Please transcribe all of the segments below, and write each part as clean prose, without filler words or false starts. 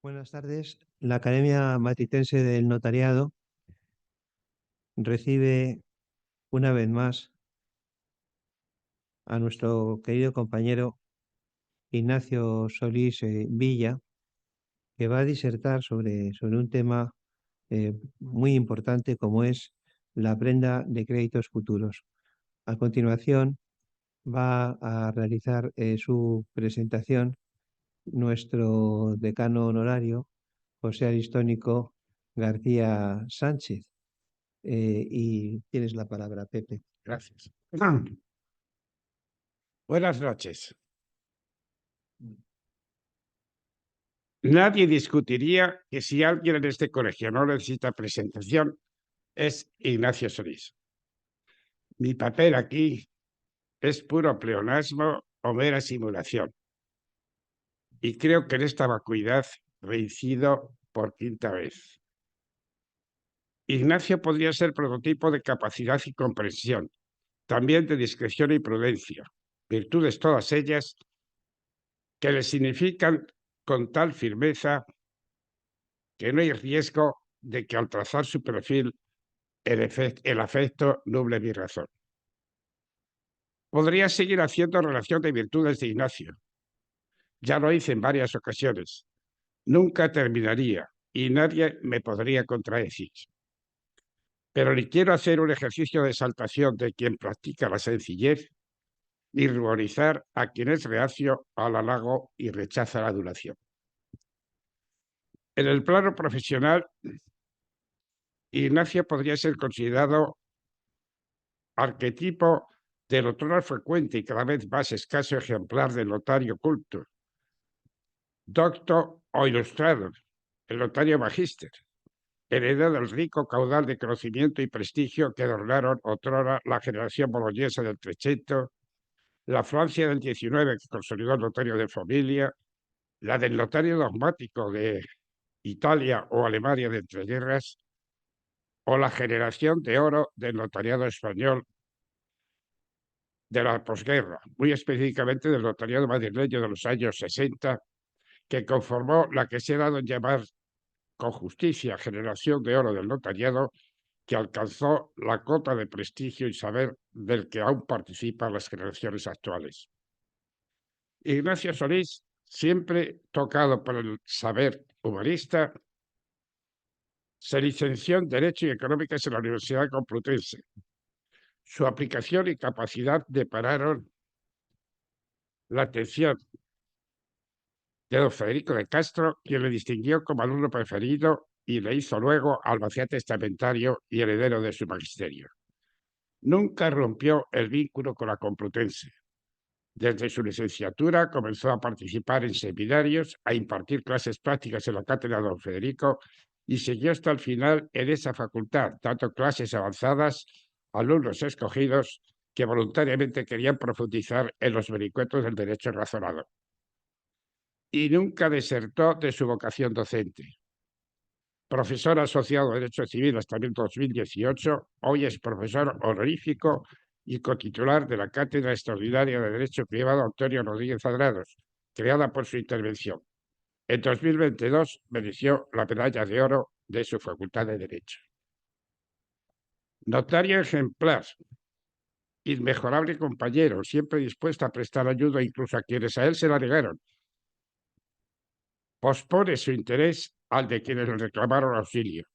Buenas tardes. La Academia Matritense del Notariado recibe una vez más a nuestro querido compañero Ignacio Solís Villa, que va a disertar sobre un tema muy importante como es la prenda de créditos futuros. A continuación va a realizar su presentación nuestro decano honorario, José Aristónico García Sánchez. Y tienes la palabra, Pepe. Gracias. Buenas noches. Nadie discutiría que si alguien en este colegio no necesita presentación, es Ignacio Solís. Mi papel aquí es puro pleonasmo o mera simulación. Y creo que en esta vacuidad reincido por quinta vez. Ignacio podría ser prototipo de capacidad y comprensión, también de discreción y prudencia, virtudes todas ellas que le significan con tal firmeza que no hay riesgo de que al trazar su perfil el afecto nuble mi razón. Podría seguir haciendo relación de virtudes de Ignacio. Ya lo hice en varias ocasiones. Nunca terminaría y nadie me podría contradecir. Pero ni quiero hacer un ejercicio de exaltación de quien practica la sencillez, ni ruborizar a quien es reacio al halago y rechaza la adulación. En el plano profesional, Ignacio podría ser considerado arquetipo del otrora frecuente y cada vez más escaso ejemplar del notario culto, docto o ilustrado, el notario magíster, heredero del rico caudal de conocimiento y prestigio que adornaron otrora la generación boloñesa del Trecento, la Francia del XIX que consolidó el notario de familia, la del notario dogmático de Italia o Alemania de entreguerras, o la generación de oro del notariado español de la posguerra, muy específicamente del notariado madrileño de los años 60, que conformó la que se ha dado en llamar con justicia generación de oro del notariado, que alcanzó la cota de prestigio y saber del que aún participan las generaciones actuales. Ignacio Solís, siempre tocado por el saber humanista, se licenció en Derecho y Económicas en la Universidad Complutense. Su aplicación y capacidad depararon la atención de don Federico de Castro, quien le distinguió como alumno preferido y le hizo luego albacea testamentario y heredero de su magisterio. Nunca rompió el vínculo con la Complutense. Desde su licenciatura comenzó a participar en seminarios, a impartir clases prácticas en la cátedra de don Federico y siguió hasta el final en esa facultad, dando clases avanzadas a alumnos escogidos que voluntariamente querían profundizar en los vericuetos del derecho razonado. Y nunca desertó de su vocación docente. Profesor asociado de Derecho Civil hasta el 2018, hoy es profesor honorífico y cotitular de la Cátedra Extraordinaria de Derecho Privado Antonio Rodríguez Adrados, creada por su intervención. En 2022 mereció la medalla de oro de su Facultad de Derecho. Notario ejemplar, inmejorable compañero, siempre dispuesto a prestar ayuda incluso a quienes a él se la negaron. Pospone su interés al de quienes le reclamaron auxilio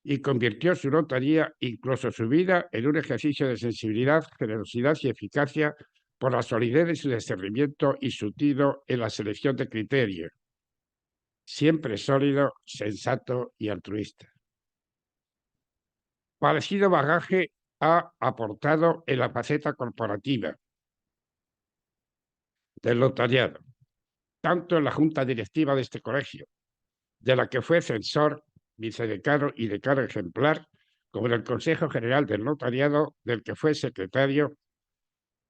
y convirtió su notaría, incluso su vida, en un ejercicio de sensibilidad, generosidad y eficacia por la solidez de su discernimiento y su tino en la selección de criterios. Siempre sólido, sensato y altruista. Parecido bagaje ha aportado en la faceta corporativa del notariado, tanto en la junta directiva de este colegio, de la que fue censor, vicedecano y decano ejemplar, como en el Consejo General del Notariado, del que fue secretario,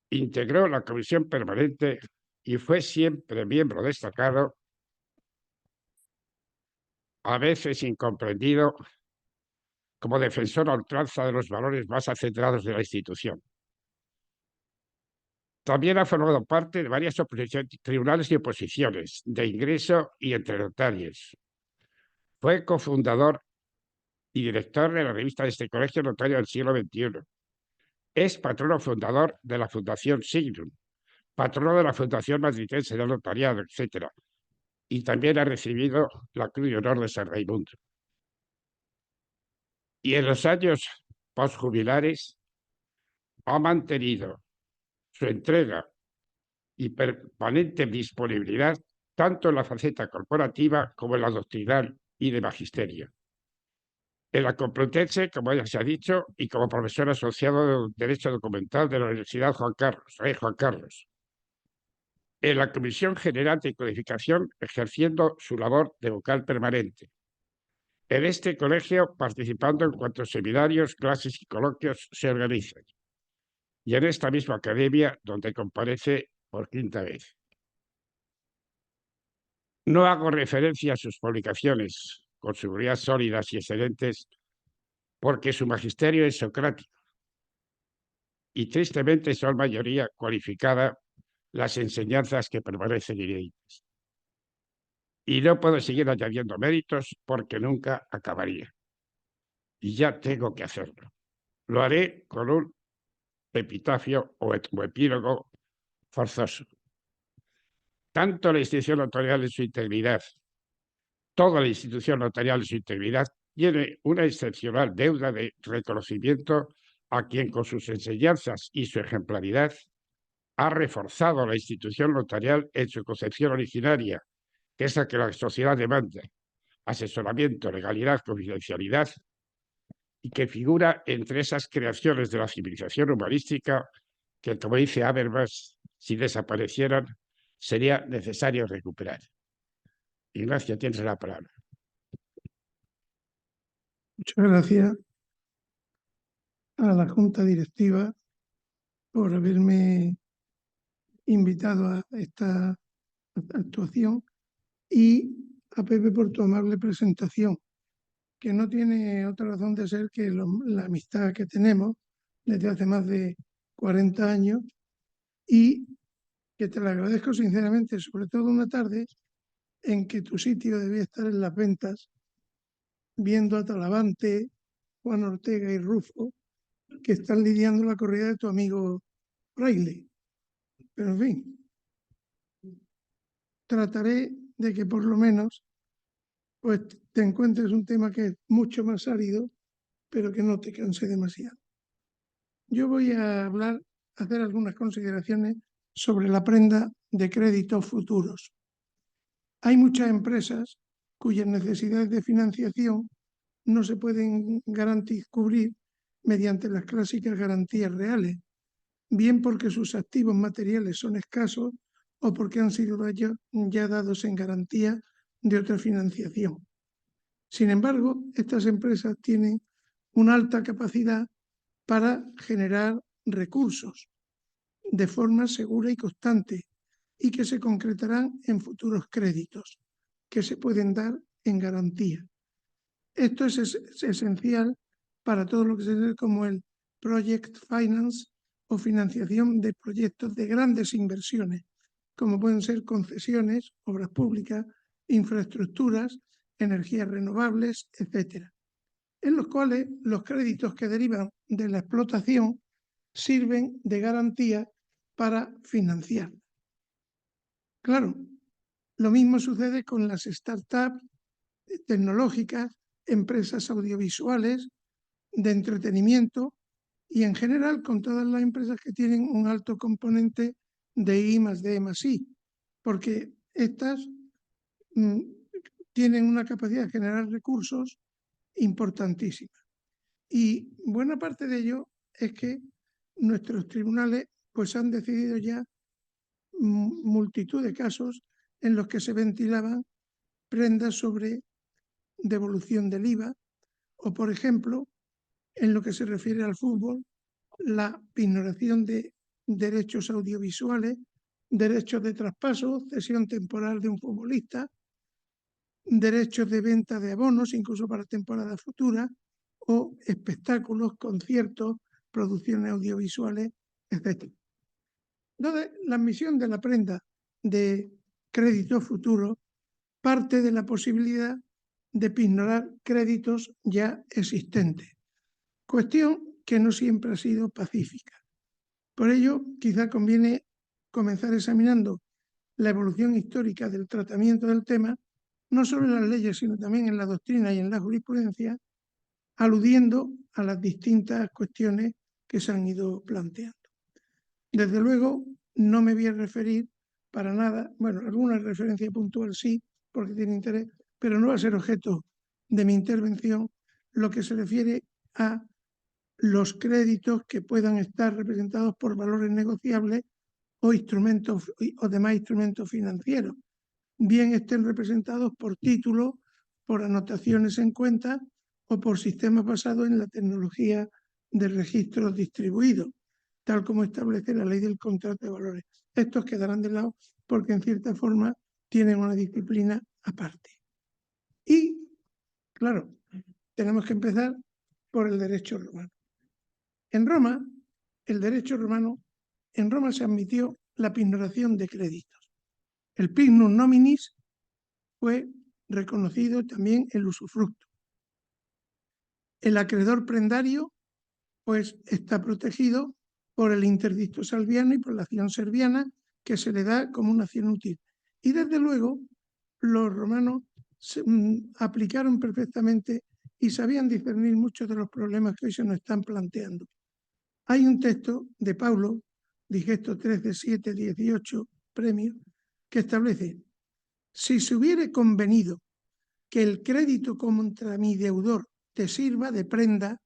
integró la comisión permanente y fue siempre miembro destacado, a veces incomprendido, como defensor a ultranza de los valores más acentrados de la institución. También ha formado parte de varias tribunales y oposiciones, de ingreso y entre notarios. Fue cofundador y director de la revista de este Colegio Notario del siglo XXI. Es patrono fundador de la Fundación Signum, patrono de la Fundación Madridense del Notariado, etc. Y también ha recibido la Cruz de Honor de San Raimundo. Y en los años postjubilares ha mantenido su entrega y permanente disponibilidad tanto en la faceta corporativa como en la doctrinal y de magisterio. En la Complutense, como ya se ha dicho, y como profesor asociado de Derecho Documental de la Universidad Juan Carlos, Rey Juan Carlos. En la Comisión General de Codificación, ejerciendo su labor de vocal permanente. En este colegio, participando en cuantos seminarios, clases y coloquios se organizan. Y en esta misma academia, donde comparece por quinta vez. No hago referencia a sus publicaciones, con seguridad sólidas y excelentes, porque su magisterio es socrático y tristemente son mayoría cualificada las enseñanzas que permanecen inéditas. Y no puedo seguir añadiendo méritos porque nunca acabaría. Y ya tengo que hacerlo. Lo haré con un epitafio o epílogo forzoso. Tanto la institución notarial en su integridad, toda la institución notarial en su integridad, tiene una excepcional deuda de reconocimiento a quien con sus enseñanzas y su ejemplaridad ha reforzado la institución notarial en su concepción originaria, que es la que la sociedad demanda: asesoramiento, legalidad, confidencialidad, y que figura entre esas creaciones de la civilización humanística que, como dice Habermas, si desaparecieran, sería necesario recuperar. Ignacio, tienes la palabra. Muchas gracias a la Junta Directiva por haberme invitado a esta actuación y a Pepe por tu amable presentación, que no tiene otra razón de ser que la amistad que tenemos desde hace más de 40 años y que te la agradezco sinceramente, sobre todo una tarde en que tu sitio debía estar en las ventas, viendo a Talavante, Juan Ortega y Rufo, que están lidiando la corrida de tu amigo Fraile. Pero en fin, trataré de que por lo menos pues te encuentres un tema que es mucho más árido, pero que no te canse demasiado. Yo voy a hacer algunas consideraciones sobre la prenda de créditos futuros. Hay muchas empresas cuyas necesidades de financiación no se pueden cubrir mediante las clásicas garantías reales, bien porque sus activos materiales son escasos o porque han sido ya dados en garantía de otra financiación. Sin embargo, estas empresas tienen una alta capacidad para generar recursos de forma segura y constante y que se concretarán en futuros créditos que se pueden dar en garantía. Esto es esencial para todo lo que se ve como el Project Finance o financiación de proyectos de grandes inversiones, como pueden ser concesiones, obras públicas, infraestructuras, energías renovables, etcétera, en los cuales los créditos que derivan de la explotación sirven de garantía para financiar. Claro, lo mismo sucede con las startups tecnológicas, empresas audiovisuales, de entretenimiento y en general con todas las empresas que tienen un alto componente de I+D+I, porque estas tienen una capacidad de generar recursos importantísima. Y buena parte de ello es que nuestros tribunales pues han decidido ya multitud de casos en los que se ventilaban prendas sobre devolución del IVA o, por ejemplo, en lo que se refiere al fútbol, la ignoración de derechos audiovisuales, derechos de traspaso, cesión temporal de un futbolista, derechos de venta de abonos, incluso para temporadas futuras, o espectáculos, conciertos, producciones audiovisuales, etc. Entonces, la admisión de la prenda de crédito futuro parte de la posibilidad de pignorar créditos ya existentes, cuestión que no siempre ha sido pacífica. Por ello, quizá conviene comenzar examinando la evolución histórica del tratamiento del tema, no solo en las leyes, sino también en la doctrina y en la jurisprudencia, aludiendo a las distintas cuestiones que se han ido planteando. Desde luego, no me voy a referir para nada, bueno, alguna referencia puntual sí, porque tiene interés, pero no va a ser objeto de mi intervención lo que se refiere a los créditos que puedan estar representados por valores negociables o instrumentos o demás instrumentos financieros, bien estén representados por títulos, por anotaciones en cuenta o por sistemas basados en la tecnología de registros distribuidos, tal como establece la ley del contrato de valores. Estos quedarán de lado porque en cierta forma tienen una disciplina aparte. Y, claro, tenemos que empezar por el derecho romano. En Roma, el derecho romano, en Roma se admitió la pignoración de créditos. El pignum nominis fue reconocido también el usufructo. El acreedor prendario, pues, está protegido por el interdicto salviano y por la acción serviana, que se le da como una acción útil. Y desde luego, los romanos aplicaron perfectamente y sabían discernir muchos de los problemas que hoy se nos están planteando. Hay un texto de Paulo, Digesto 13:7-18, premio, que establece: si se hubiere convenido que el crédito contra mi deudor te sirva de prenda,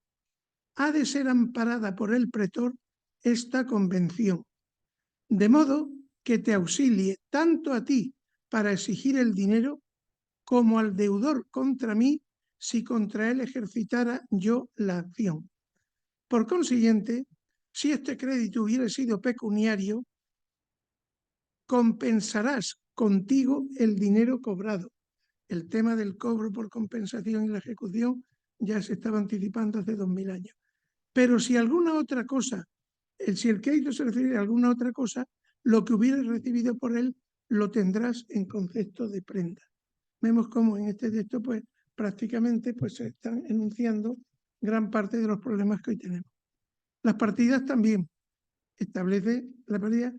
ha de ser amparada por el pretor esta convención, de modo que te auxilie tanto a ti para exigir el dinero como al deudor contra mí si contra él ejercitara yo la acción. Por consiguiente, si este crédito hubiera sido pecuniario, compensarás contigo el dinero cobrado. El tema del cobro por compensación y la ejecución ya se estaba anticipando hace 2000 años. Pero si alguna otra cosa, si el crédito se refiere a alguna otra cosa, lo que hubieras recibido por él lo tendrás en concepto de prenda. Vemos cómo en este texto, pues, prácticamente pues, se están enunciando gran parte de los problemas que hoy tenemos. Las partidas también establece la partida.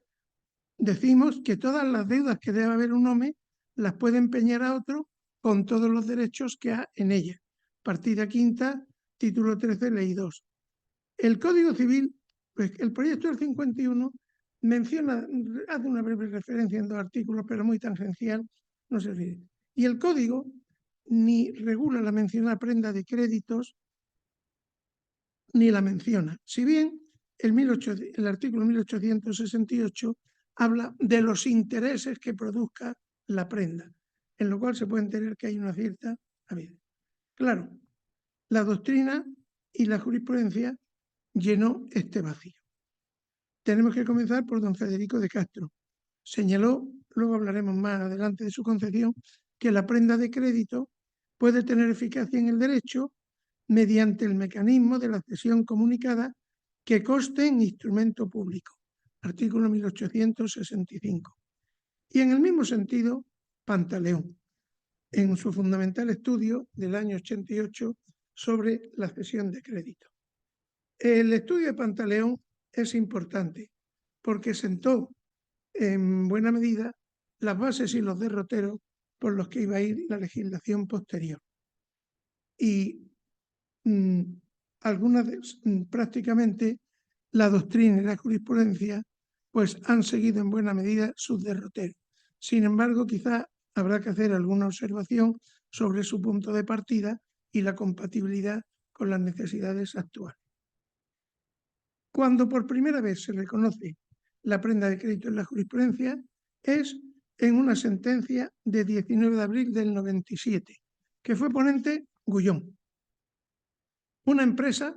Decimos que todas las deudas que debe haber un hombre las puede empeñar a otro con todos los derechos que ha en ella. Partida quinta, título 13, ley 2. El Código Civil, pues el proyecto del 51 menciona, hace una breve referencia en 2 artículos, pero muy tangencial, no se refiere. Y el Código ni regula la mencionada prenda de créditos, ni la menciona. Si bien el artículo 1868 habla de los intereses que produzca la prenda, en lo cual se puede entender que hay una cierta avidez. Claro, la doctrina y la jurisprudencia llenó este vacío. Tenemos que comenzar por don Federico de Castro. Señaló, luego hablaremos más adelante de su concepción, que la prenda de crédito puede tener eficacia en el derecho mediante el mecanismo de la cesión comunicada que conste en instrumento público. Artículo 1865. Y en el mismo sentido, Pantaleón, en su fundamental estudio del año 88 sobre la cesión de crédito. El estudio de Pantaleón es importante porque sentó en buena medida las bases y los derroteros por los que iba a ir la legislación posterior. Y prácticamente la doctrina y la jurisprudencia pues han seguido en buena medida sus derroteros. Sin embargo, quizá habrá que hacer alguna observación sobre su punto de partida y la compatibilidad con las necesidades actuales. Cuando por primera vez se reconoce la prenda de crédito en la jurisprudencia es en una sentencia de 19 de abril del 97, que fue ponente Gullón. Una empresa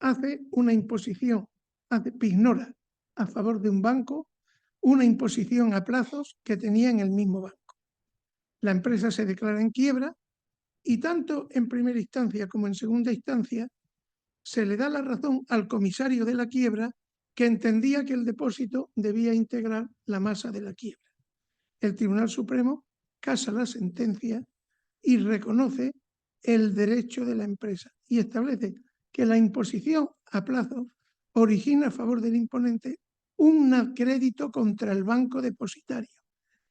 hace una imposición, pignora a favor de un banco, una imposición a plazos que tenía en el mismo banco. La empresa se declara en quiebra y tanto en primera instancia como en segunda instancia se le da la razón al comisario de la quiebra que entendía que el depósito debía integrar la masa de la quiebra. El Tribunal Supremo casa la sentencia y reconoce el derecho de la empresa y establece que la imposición a plazo origina a favor del imponente un crédito contra el banco depositario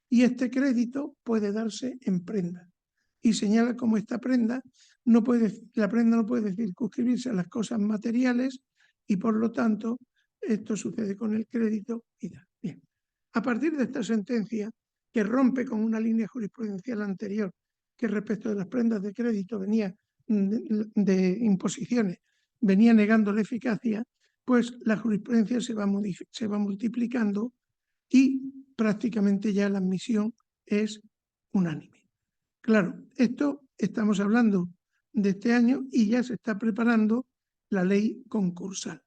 y este crédito puede darse en prenda. Y señala cómo esta prenda la prenda no puede circunscribirse a las cosas materiales y por lo tanto esto sucede con el crédito y da. Bien. A partir de esta sentencia, que rompe con una línea jurisprudencial anterior que respecto de las prendas de crédito venía de imposiciones, venía negando la eficacia, pues la jurisprudencia se va multiplicando y prácticamente ya la admisión es unánime. Claro, esto estamos hablando de este año y ya se está preparando la ley concursal.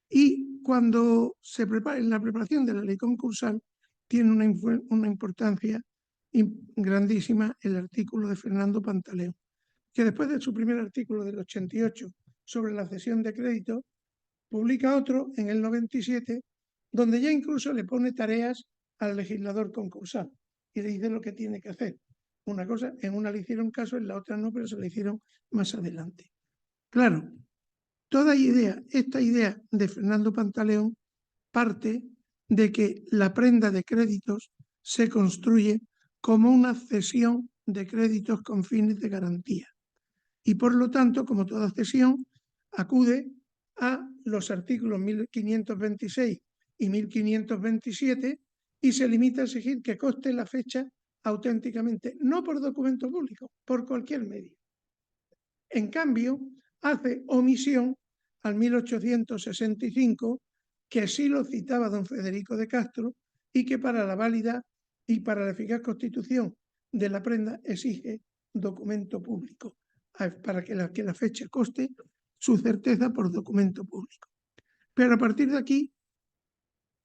Y cuando se prepara, en la preparación de la ley concursal, tiene una importancia grandísima el artículo de Fernando Pantaleón, que después de su primer artículo del 88 sobre la cesión de crédito, publica otro en el 97, donde ya incluso le pone tareas al legislador concursal y le dice lo que tiene que hacer. Una cosa, en una le hicieron caso, en la otra no, pero se le hicieron más adelante. Claro, esta idea de Fernando Pantaleón parte de que la prenda de créditos se construye como una cesión de créditos con fines de garantía. Y por lo tanto, como toda cesión, acude a los artículos 1526 y 1527 y se limita a exigir que conste la fecha auténticamente, no por documento público, por cualquier medio. En cambio, hace omisión al 1865, que sí lo citaba don Federico de Castro y que para la válida y para la eficaz constitución de la prenda exige documento público, para que la fecha conste su certeza por documento público. Pero a partir de aquí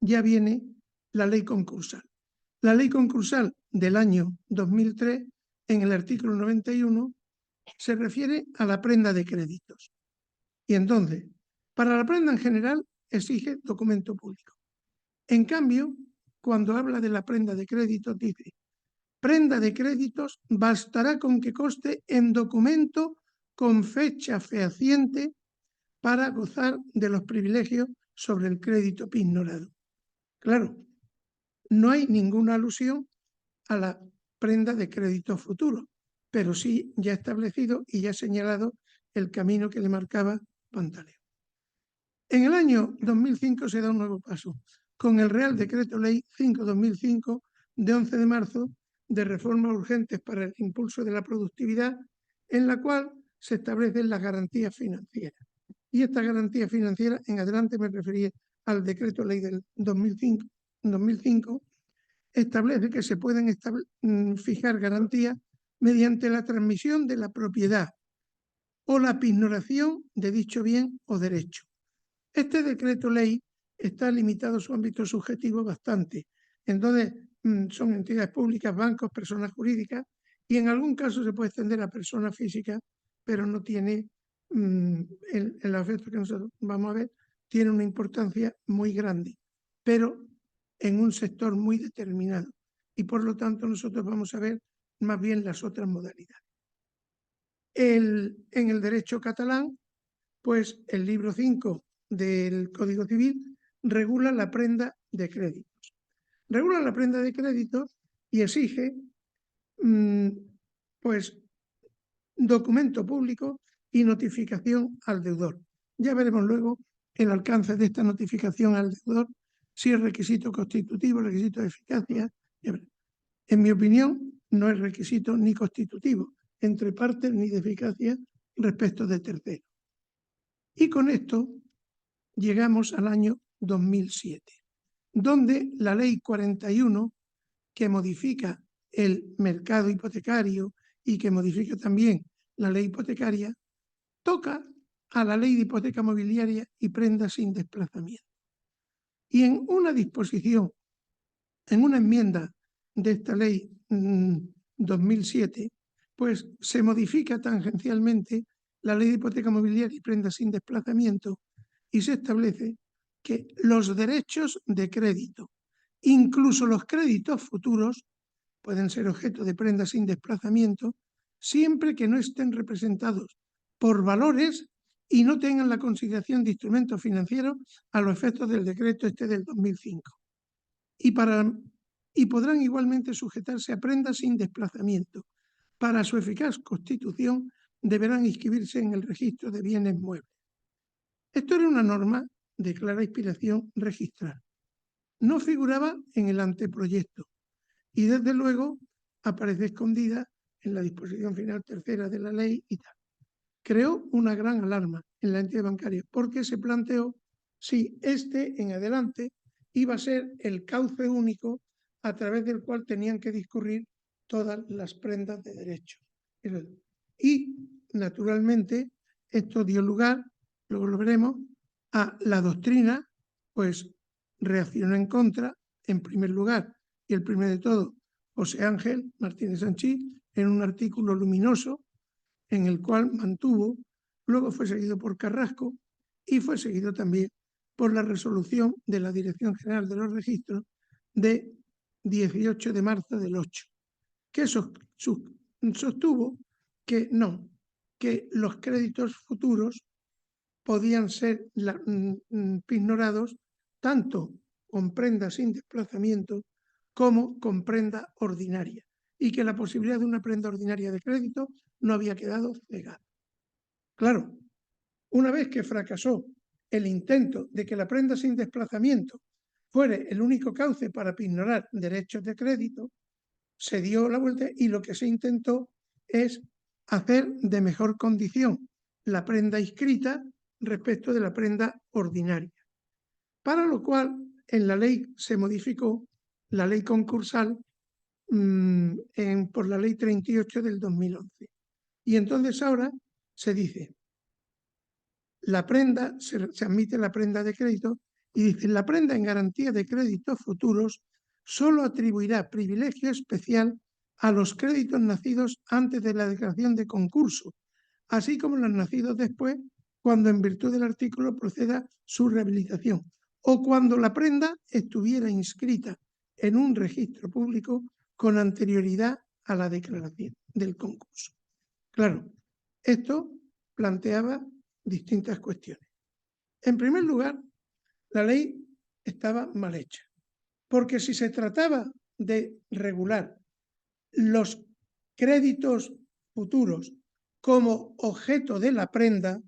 ya viene la ley concursal. La ley concursal del año 2003, en el artículo 91, se refiere a la prenda de créditos. Y entonces, para la prenda en general, exige documento público. En cambio, cuando habla de la prenda de créditos, dice: prenda de créditos bastará con que conste en documento con fecha fehaciente para gozar de los privilegios sobre el crédito pignorado. Claro, no hay ninguna alusión a la prenda de crédito futuro, pero sí ya establecido y ya señalado el camino que le marcaba Pantaleón. En el año 2005 se da un nuevo paso, con el Real Decreto Ley 5/2005 de 11 de marzo de reformas urgentes para el impulso de la productividad, en la cual se establecen las garantías financieras. Y esta garantía financiera, en adelante me referí al Decreto Ley del 2005, establece que se pueden fijar garantías mediante la transmisión de la propiedad o la pignoración de dicho bien o derecho. Este decreto ley está limitado su ámbito subjetivo bastante. Entonces, son entidades públicas, bancos, personas jurídicas, y en algún caso se puede extender a personas físicas, pero no tiene el efecto que nosotros vamos a ver, tiene una importancia muy grande, pero en un sector muy determinado. Y por lo tanto nosotros vamos a ver más bien las otras modalidades. En el derecho catalán, pues el libro 5 del Código Civil regula la prenda de créditos. Regula la prenda de créditos y exige pues documento público y notificación al deudor. Ya veremos luego el alcance de esta notificación al deudor, si es requisito constitutivo, requisito de eficacia. En mi opinión, no es requisito ni constitutivo entre partes ni de eficacia respecto de terceros. Y con esto llegamos al año 2007, donde la Ley 41, que modifica el mercado hipotecario y que modifica también la ley hipotecaria, toca a la Ley de Hipoteca Mobiliaria y Prendas sin desplazamiento. Y en una disposición, en una enmienda de esta Ley 2007, pues se modifica tangencialmente la Ley de Hipoteca Mobiliaria y Prendas sin desplazamiento y se establece que los derechos de crédito, incluso los créditos futuros, pueden ser objeto de prendas sin desplazamiento siempre que no estén representados por valores y no tengan la consideración de instrumentos financieros a los efectos del decreto del 2005. Y podrán igualmente sujetarse a prendas sin desplazamiento. Para su eficaz constitución deberán inscribirse en el registro de bienes muebles. Esto era una norma de clara inspiración registral. No figuraba en el anteproyecto y desde luego aparece escondida en la disposición final tercera de la ley y tal. Creó una gran alarma en la entidad bancaria porque se planteó si en adelante iba a ser el cauce único a través del cual tenían que discurrir todas las prendas de derecho. Y, naturalmente, esto dio lugar, luego lo veremos, a la doctrina, pues reaccionó en contra, en primer lugar, y el primero de todo, José Ángel Martínez Sanchís, en un artículo luminoso en el cual mantuvo, luego fue seguido por Carrasco y fue seguido también por la resolución de la Dirección General de los Registros de 18 de marzo del 8, que sostuvo que no, que los créditos futuros podían ser ignorados tanto con prenda sin desplazamiento como con prenda ordinaria, y que la posibilidad de una prenda ordinaria de crédito no había quedado cegada. Claro, una vez que fracasó el intento de que la prenda sin desplazamiento fuera el único cauce para ignorar derechos de crédito, se dio la vuelta y lo que se intentó es hacer de mejor condición la prenda inscrita respecto de la prenda ordinaria. Para lo cual, en la ley se modificó la ley concursal por la ley 38 del 2011. Y entonces ahora se dice, la prenda, se admite la prenda de crédito y dice, la prenda en garantía de créditos futuros solo atribuirá privilegio especial a los créditos nacidos antes de la declaración de concurso, así como los nacidos después, cuando en virtud del artículo proceda su rehabilitación, o cuando la prenda estuviera inscrita en un registro público con anterioridad a la declaración del concurso. Claro, esto planteaba distintas cuestiones. En primer lugar, la ley estaba mal hecha, porque si se trataba de regular los créditos futuros como objeto de la prenda,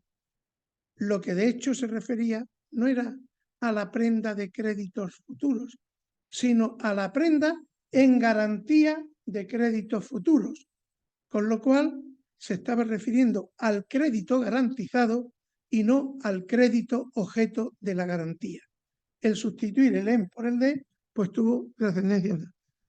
lo que de hecho se refería no era a la prenda de créditos futuros, sino a la prenda en garantía de créditos futuros, con lo cual se estaba refiriendo al crédito garantizado y no al crédito objeto de la garantía. El sustituir el EN por el D, pues tuvo trascendencia,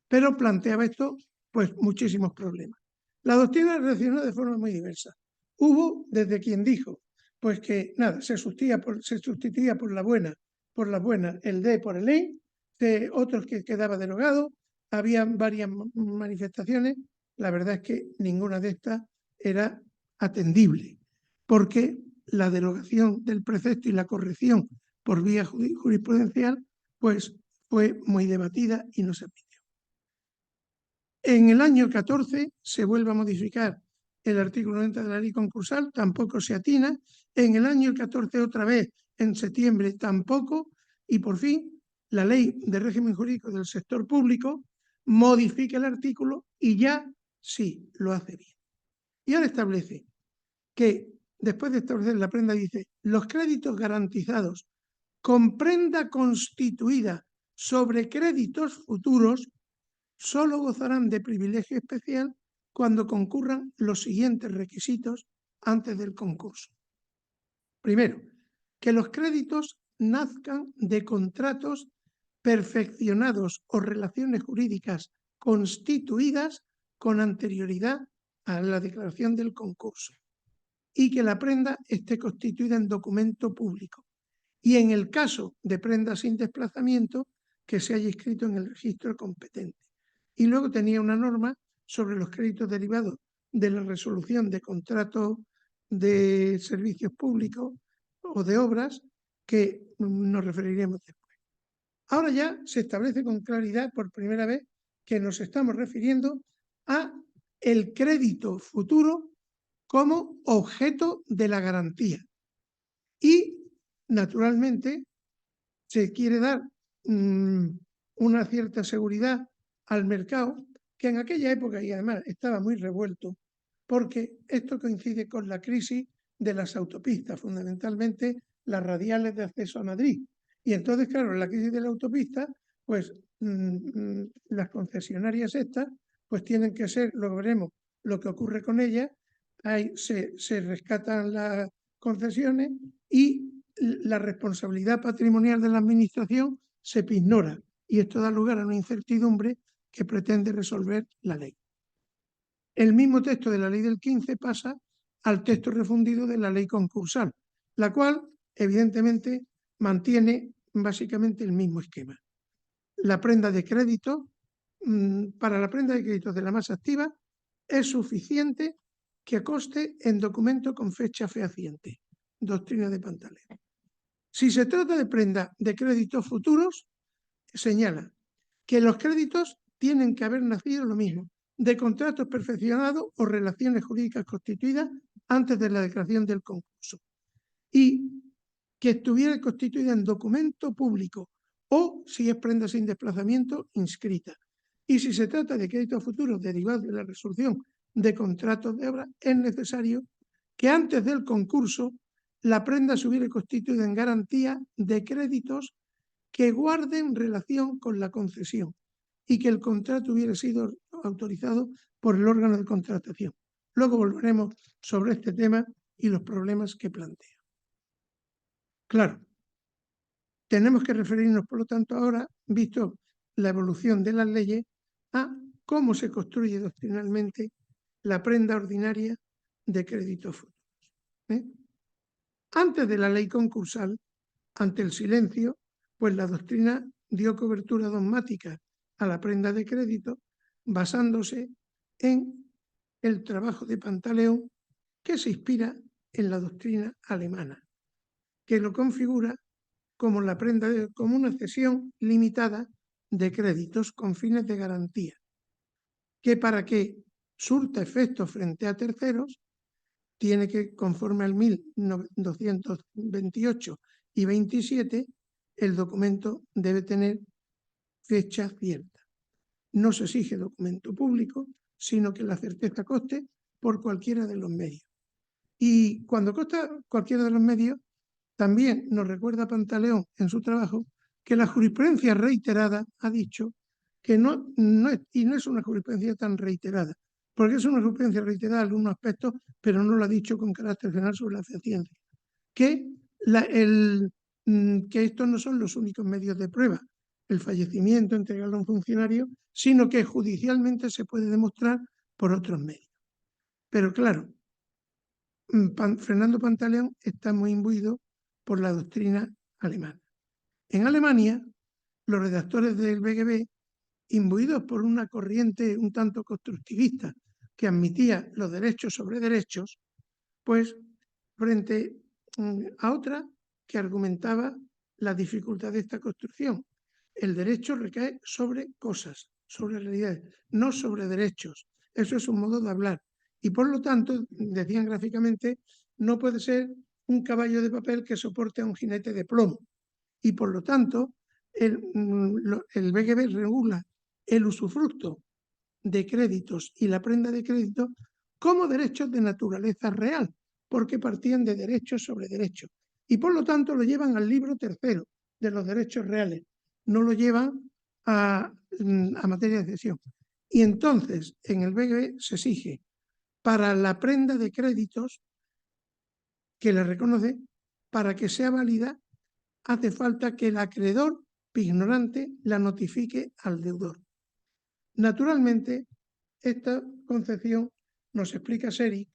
pero planteaba esto, pues muchísimos problemas. La doctrina reaccionó de forma muy diversa. Hubo desde quien dijo, pues que nada, se sustituía por la buena el D por el EN, de otros que quedaba derogado, había varias manifestaciones. La verdad es que ninguna de estas era atendible, porque la derogación del precepto y la corrección por vía jurisprudencial, pues fue muy debatida y no se admitió. En el año 14 se vuelve a modificar el artículo 90 de la ley concursal, tampoco se atina. En el año 14 otra vez, en septiembre, tampoco. Y por fin, la ley de régimen jurídico del sector público modifica el artículo y ya sí lo hace bien. Y ahora establece que, después de establecer la prenda, dice, los créditos garantizados con prenda constituida sobre créditos futuros solo gozarán de privilegio especial cuando concurran los siguientes requisitos antes del concurso. Primero, que los créditos nazcan de contratos perfeccionados o relaciones jurídicas constituidas con anterioridad a la declaración del concurso y que la prenda esté constituida en documento público. Y en el caso de prenda sin desplazamiento, que se haya inscrito en el registro competente. Y luego tenía una norma sobre los créditos derivados de la resolución de contratos de servicios públicos o de obras, que nos referiremos después. Ahora ya se establece con claridad por primera vez que nos estamos refiriendo a el crédito futuro como objeto de la garantía. Y, naturalmente, se quiere dar una cierta seguridad al mercado, que en aquella época, y además estaba muy revuelto, porque esto coincide con la crisis de las autopistas, fundamentalmente las radiales de acceso a Madrid. Y entonces, claro, en la crisis de la autopista, pues las concesionarias estas, pues tienen que ser, lo veremos, lo que ocurre con ellas, se rescatan las concesiones y la responsabilidad patrimonial de la administración se ignora, y esto da lugar a una incertidumbre que pretende resolver la ley. El mismo texto de la ley del 15 pasa al texto refundido de la ley concursal, la cual evidentemente mantiene básicamente el mismo esquema. La prenda de crédito, para la prenda de crédito de la masa activa es suficiente que conste en documento con fecha fehaciente, doctrina de Pantaleón. Si se trata de prenda de créditos futuros, señala que los créditos tienen que haber nacido lo mismo, de contratos perfeccionados o relaciones jurídicas constituidas antes de la declaración del concurso, y que estuviera constituida en documento público o, si es prenda sin desplazamiento, inscrita. Y si se trata de créditos futuros derivados de la resolución de contratos de obra, es necesario que antes del concurso la prenda se hubiera constituido en garantía de créditos que guarden relación con la concesión y que el contrato hubiera sido autorizado por el órgano de contratación. Luego volveremos sobre este tema y los problemas que plantea. Claro, tenemos que referirnos, por lo tanto, ahora, visto la evolución de las leyes, a cómo se construye doctrinalmente la prenda ordinaria de créditos futuros. Antes de la ley concursal, ante el silencio, pues la doctrina dio cobertura dogmática a la prenda de crédito basándose en el trabajo de Pantaleón, que se inspira en la doctrina alemana, que lo configura como la prenda como una cesión limitada de créditos con fines de garantía, que para que surta efectos frente a terceros tiene que, conforme al 1228 y 27, el documento debe tener fecha cierta. No se exige documento público, sino que la certeza conste por cualquiera de los medios. Y cuando consta cualquiera de los medios, también nos recuerda Pantaleón en su trabajo que la jurisprudencia reiterada ha dicho que no es una jurisprudencia tan reiterada, porque es una jurisprudencia reiterada en algunos aspectos, pero no lo ha dicho con carácter general sobre la ciencia, que estos no son los únicos medios de prueba, el fallecimiento, entregarlo a un funcionario, sino que judicialmente se puede demostrar por otros medios. Pero claro, Fernando Pantaleón está muy imbuido por la doctrina alemana. En Alemania, los redactores del BGB, imbuidos por una corriente un tanto constructivista que admitía los derechos sobre derechos, pues frente a otra que argumentaba la dificultad de esta construcción. El derecho recae sobre cosas, sobre realidades, no sobre derechos. Eso es un modo de hablar. Y por lo tanto, decían gráficamente, no puede ser un caballo de papel que soporte a un jinete de plomo. Y por lo tanto, el BGB regula el usufructo de créditos y la prenda de crédito como derechos de naturaleza real, porque partían de derechos sobre derechos. Y por lo tanto lo llevan al libro tercero de los derechos reales, no lo llevan a materia de cesión. Y entonces en el BGB se exige para la prenda de créditos que le reconoce, para que sea válida, hace falta que el acreedor ignorante la notifique al deudor. Naturalmente, esta concepción, nos explica Seri,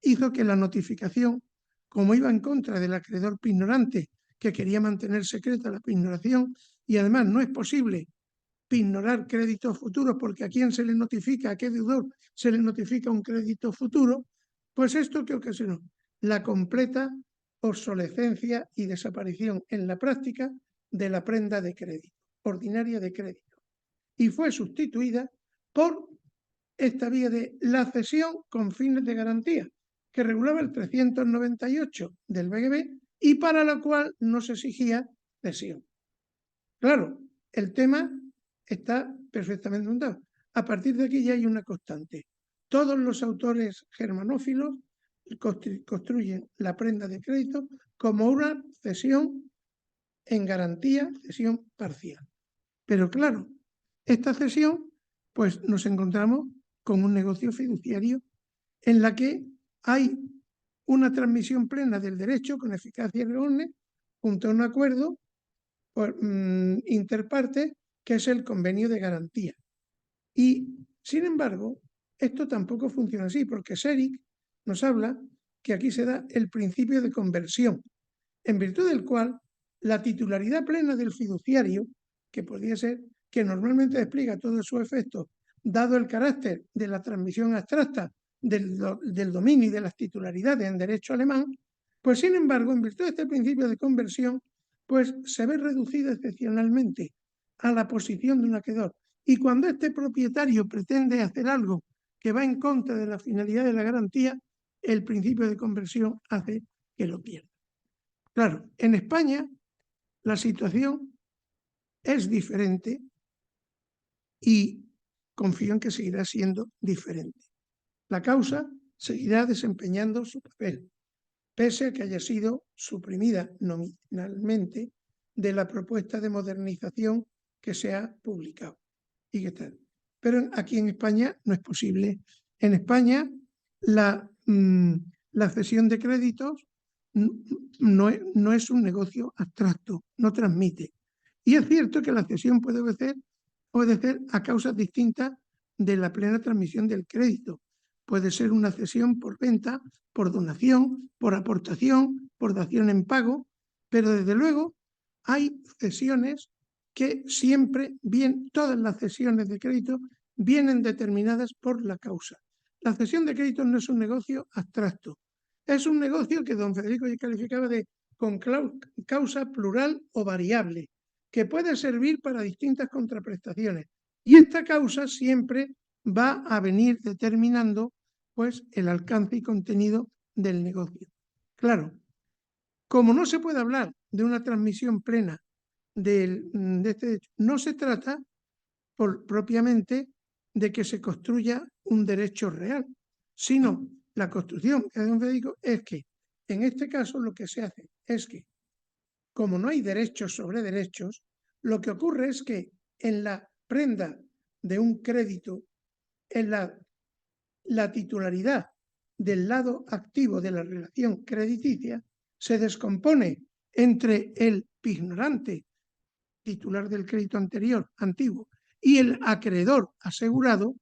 hizo que la notificación, como iba en contra del acreedor ignorante que quería mantener secreta la pignoración, y además no es posible pignorar créditos futuros porque a quién se le notifica, a qué deudor se le notifica un crédito futuro, pues esto que ocasionó la completa obsolescencia y desaparición en la práctica de la prenda de crédito, ordinaria de crédito, y fue sustituida por esta vía de la cesión con fines de garantía, que regulaba el 398 del BGB y para la cual no se exigía cesión. Claro, el tema está perfectamente montado. A partir de aquí ya hay una constante. Todos los autores germanófilos construyen la prenda de crédito como una cesión en garantía, cesión parcial. Pero claro, esta cesión, pues nos encontramos con un negocio fiduciario en la que hay una transmisión plena del derecho con eficacia errónea junto a un acuerdo interpartes, que es el convenio de garantía. Y, sin embargo, esto tampoco funciona así, porque Selig nos habla que aquí se da el principio de conversión, en virtud del cual la titularidad plena del fiduciario, que podría ser que normalmente despliega todos sus efectos, dado el carácter de la transmisión abstracta del dominio y de las titularidades en derecho alemán, pues sin embargo, en virtud de este principio de conversión, pues se ve reducida excepcionalmente a la posición de un acreedor. Y cuando este propietario pretende hacer algo que va en contra de la finalidad de la garantía, el principio de conversión hace que lo pierda. Claro, en España la situación es diferente y confío en que seguirá siendo diferente. La causa seguirá desempeñando su papel, pese a que haya sido suprimida nominalmente de la propuesta de modernización que se ha publicado. Pero aquí en España no es posible. En España la cesión de créditos no es un negocio abstracto, no transmite. Y es cierto que la cesión puede obedecer a causas distintas de la plena transmisión del crédito. Puede ser una cesión por venta, por donación, por aportación, por dación en pago, pero desde luego hay cesiones que siempre todas las cesiones de crédito vienen determinadas por la causa. La cesión de crédito no es un negocio abstracto, es un negocio que don Federico ya calificaba con causa plural o variable, que puede servir para distintas contraprestaciones. Y esta causa siempre va a venir determinando pues el alcance y contenido del negocio. Claro, como no se puede hablar de una transmisión plena de este derecho, no se trata propiamente de que se construya un derecho real, sino la construcción que hace don Federico es que en este caso lo que se hace es que, como no hay derechos sobre derechos, lo que ocurre es que en la prenda de un crédito, en la titularidad del lado activo de la relación crediticia se descompone entre el ignorante titular del crédito antiguo y el acreedor asegurado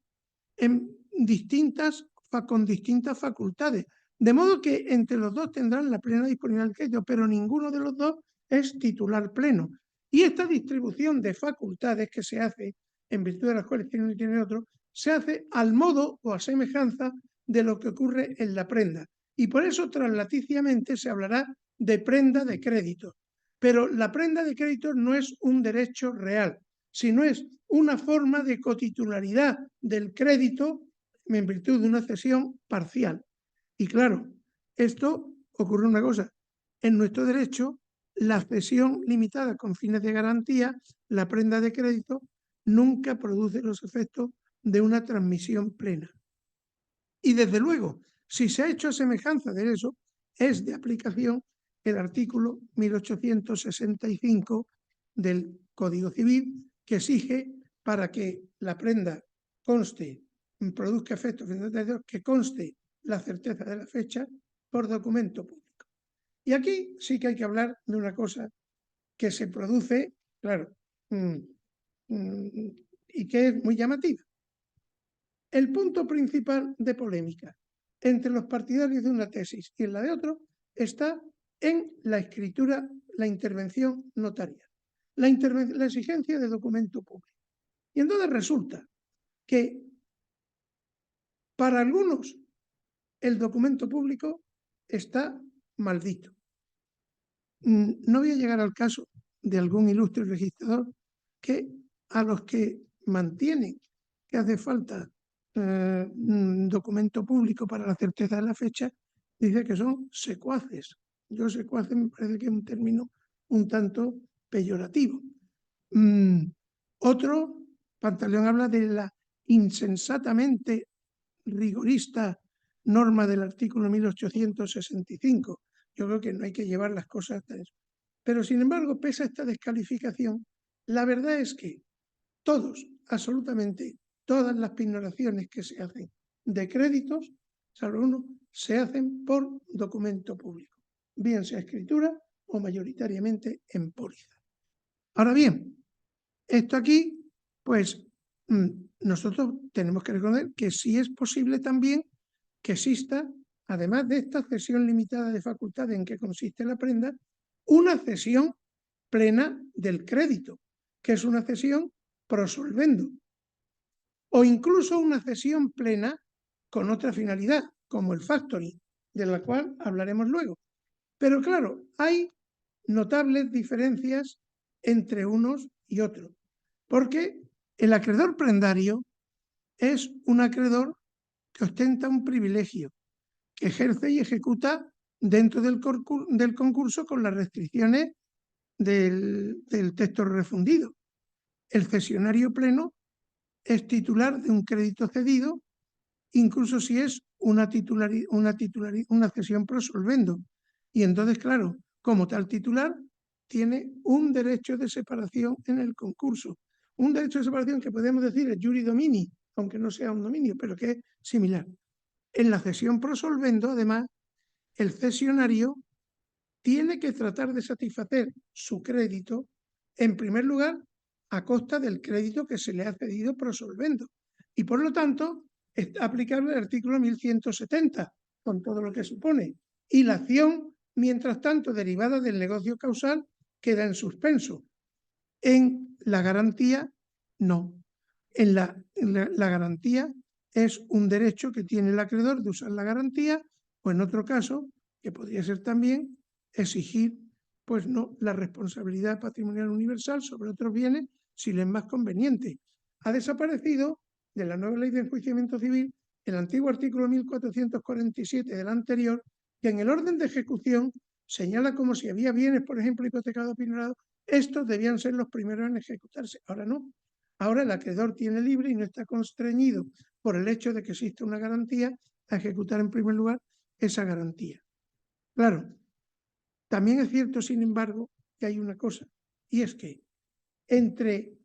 con distintas facultades. De modo que entre los dos tendrán la plena disponibilidad del crédito, pero ninguno de los dos es titular pleno. Y esta distribución de facultades que se hace, en virtud de las cuales tiene uno y tiene otro, se hace al modo o a semejanza de lo que ocurre en la prenda. Y por eso translaticiamente se hablará de prenda de crédito. Pero la prenda de crédito no es un derecho real, sino es una forma de cotitularidad del crédito en virtud de una cesión parcial. Y claro, esto ocurre una cosa. En nuestro derecho, la cesión limitada con fines de garantía, la prenda de crédito, nunca produce los efectos de una transmisión plena. Y desde luego, si se ha hecho a semejanza de eso, es de aplicación el artículo 1865 del Código Civil, que exige para que la prenda produzca efectos que conste la certeza de la fecha por documento público. Y aquí sí que hay que hablar de una cosa que se produce, claro, y que es muy llamativa. El punto principal de polémica entre los partidarios de una tesis y en la de otro está en la escritura, la intervención notarial, la exigencia de documento público. Y entonces resulta que para algunos el documento público está maldito. No voy a llegar al caso de algún ilustre registrador que a los que mantienen que hace falta documento público para la certeza de la fecha, dice que son secuaces. Yo secuaces me parece que es un término un tanto peyorativo. Otro, Pantaleón habla de la insensatamente rigorista norma del artículo 1865. Yo creo que no hay que llevar las cosas hasta eso. Pero, sin embargo, pese a esta descalificación, la verdad es que todos, absolutamente todas las pignoraciones que se hacen de créditos, salvo uno, se hacen por documento público, bien sea escritura o mayoritariamente en póliza. Ahora bien, esto aquí, pues nosotros tenemos que reconocer que sí es posible también que exista, además de esta cesión limitada de facultades en que consiste la prenda, una cesión plena del crédito, que es una cesión pro solvendo, o incluso una cesión plena con otra finalidad, como el factoring, de la cual hablaremos luego. Pero claro, hay notables diferencias entre unos y otros, porque el acreedor prendario es un acreedor que ostenta un privilegio, que ejerce y ejecuta dentro del concurso con las restricciones del texto refundido. El cesionario pleno es titular de un crédito cedido, incluso si es una cesión pro solvendo. Y entonces, claro, como tal titular, tiene un derecho de separación en el concurso. Un derecho de separación que podemos decir es iuri domini, aunque no sea un dominio, pero que es similar. En la cesión pro solvendo, además, el cesionario tiene que tratar de satisfacer su crédito, en primer lugar, a costa del crédito que se le ha cedido pro solvendo. Y por lo tanto, es aplicable el artículo 1170, con todo lo que supone. Y la acción, mientras tanto, derivada del negocio causal, queda en suspenso. En la garantía, no. En la garantía es un derecho que tiene el acreedor de usar la garantía, o en otro caso, que podría ser también, exigir pues no la responsabilidad patrimonial universal sobre otros bienes si le es más conveniente. Ha desaparecido de la nueva ley de enjuiciamiento civil el antiguo artículo 1447 del anterior, que en el orden de ejecución señala como si había bienes, por ejemplo, hipotecados o pignorados, estos debían ser los primeros en ejecutarse. Ahora no. Ahora el acreedor tiene libre y no está constreñido por el hecho de que existe una garantía a ejecutar en primer lugar esa garantía. Claro, también es cierto, sin embargo, que hay una cosa, y es que entre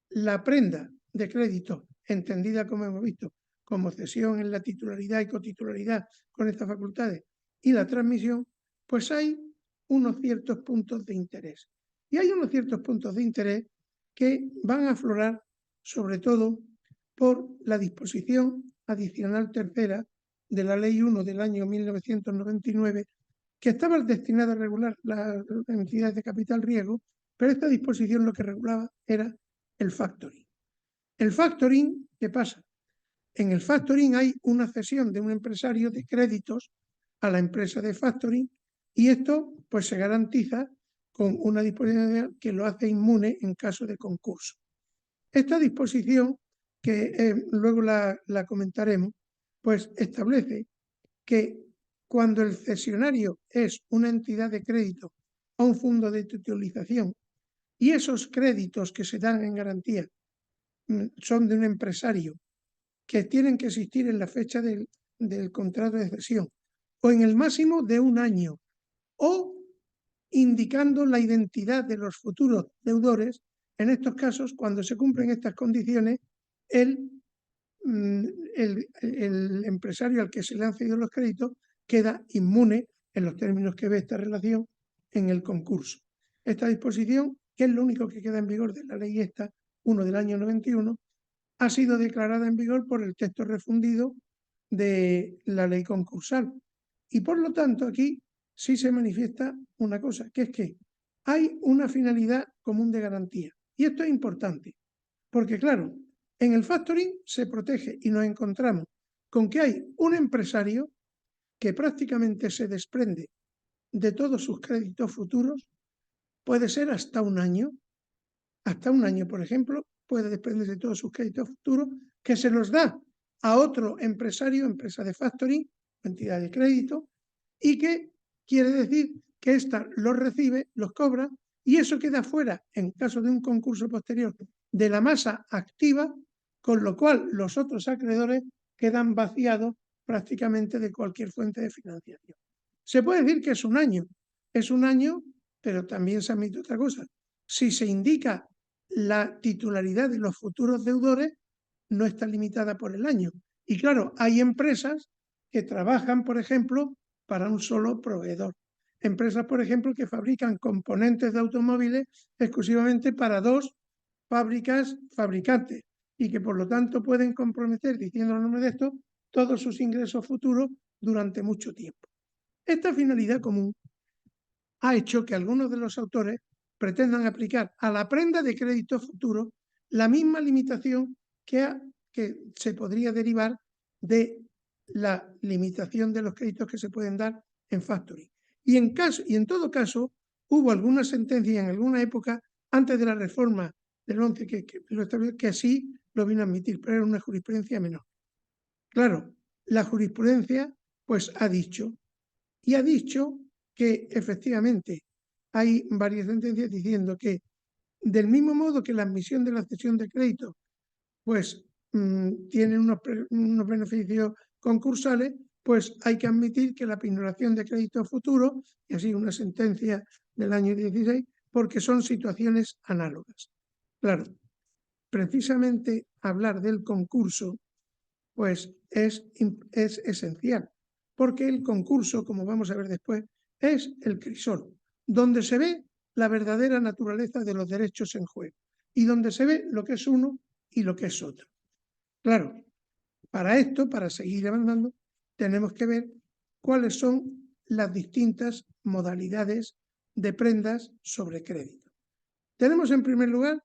la prenda de crédito, entendida como hemos visto, como cesión en la titularidad y cotitularidad con estas facultades, y la transmisión, pues hay unos ciertos puntos de interés. Y hay unos ciertos puntos de interés que van a aflorar sobre todo por la disposición adicional tercera de la Ley 1 del año 1999, que estaba destinada a regular las entidades de capital riesgo, pero esta disposición lo que regulaba era el factoring. El factoring, ¿qué pasa? En el factoring hay una cesión de un empresario de créditos a la empresa de factoring y esto pues se garantiza con una disposición que lo hace inmune en caso de concurso. Esta disposición, que luego la comentaremos, pues establece que cuando el cesionario es una entidad de crédito o un fondo de titulización y esos créditos que se dan en garantía son de un empresario que tienen que existir en la fecha del contrato de cesión o en el máximo de un año o indicando la identidad de los futuros deudores, en estos casos, cuando se cumplen estas condiciones, el empresario al que se le han cedido los créditos queda inmune en los términos que ve esta relación en el concurso. Esta disposición, que es lo único que queda en vigor de la ley esta, 1 del año 91, ha sido declarada en vigor por el texto refundido de la ley concursal. Y por lo tanto aquí sí se manifiesta una cosa, que es que hay una finalidad común de garantía. Y esto es importante, porque claro, en el factoring se protege y nos encontramos con que hay un empresario que prácticamente se desprende de todos sus créditos futuros, puede ser hasta un año, por ejemplo, puede desprenderse de todos sus créditos futuros, que se los da a otro empresario, empresa de factoring, entidad de crédito, y que quiere decir que ésta los recibe, los cobra, y eso queda fuera, en caso de un concurso posterior, de la masa activa, con lo cual los otros acreedores quedan vaciados prácticamente de cualquier fuente de financiación. Se puede decir que es un año, pero también se admite otra cosa. Si se indica la titularidad de los futuros deudores, no está limitada por el año. Y claro, hay empresas que trabajan, por ejemplo, para un solo proveedor. Empresas, por ejemplo, que fabrican componentes de automóviles exclusivamente para dos fabricantes y que por lo tanto pueden comprometer, diciendo el nombre de esto, todos sus ingresos futuros durante mucho tiempo. Esta finalidad común ha hecho que algunos de los autores pretendan aplicar a la prenda de crédito futuro la misma limitación que se podría derivar de la limitación de los créditos que se pueden dar en factoring. Y en todo caso, hubo alguna sentencia en alguna época, antes de la reforma del 11, lo estableció, que así lo vino a admitir, pero era una jurisprudencia menor. Claro, la jurisprudencia pues ha dicho que efectivamente hay varias sentencias diciendo que del mismo modo que la admisión de la cesión de crédito pues tiene unos beneficios concursales, pues hay que admitir que la pignoración de crédito futuro, y así una sentencia del año 16, porque son situaciones análogas. Claro, precisamente hablar del concurso pues es esencial, porque el concurso, como vamos a ver después, es el crisol, donde se ve la verdadera naturaleza de los derechos en juego y donde se ve lo que es uno y lo que es otro. Claro, para esto, para seguir avanzando, tenemos que ver cuáles son las distintas modalidades de prendas sobre crédito. Tenemos en primer lugar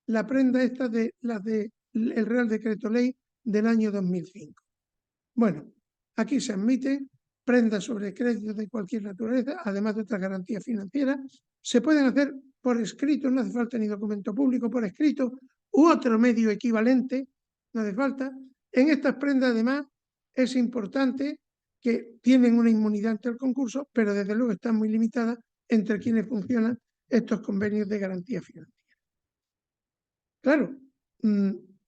la prenda esta de las del Real Decreto Ley del año 2005. Bueno, aquí se admiten prendas sobre crédito de cualquier naturaleza, además de otras garantías financieras. Se pueden hacer por escrito, no hace falta ni documento público, por escrito u otro medio equivalente, no hace falta. En estas prendas, además, es importante que tienen una inmunidad ante el concurso, pero desde luego están muy limitadas entre quienes funcionan estos convenios de garantía financiera. Claro,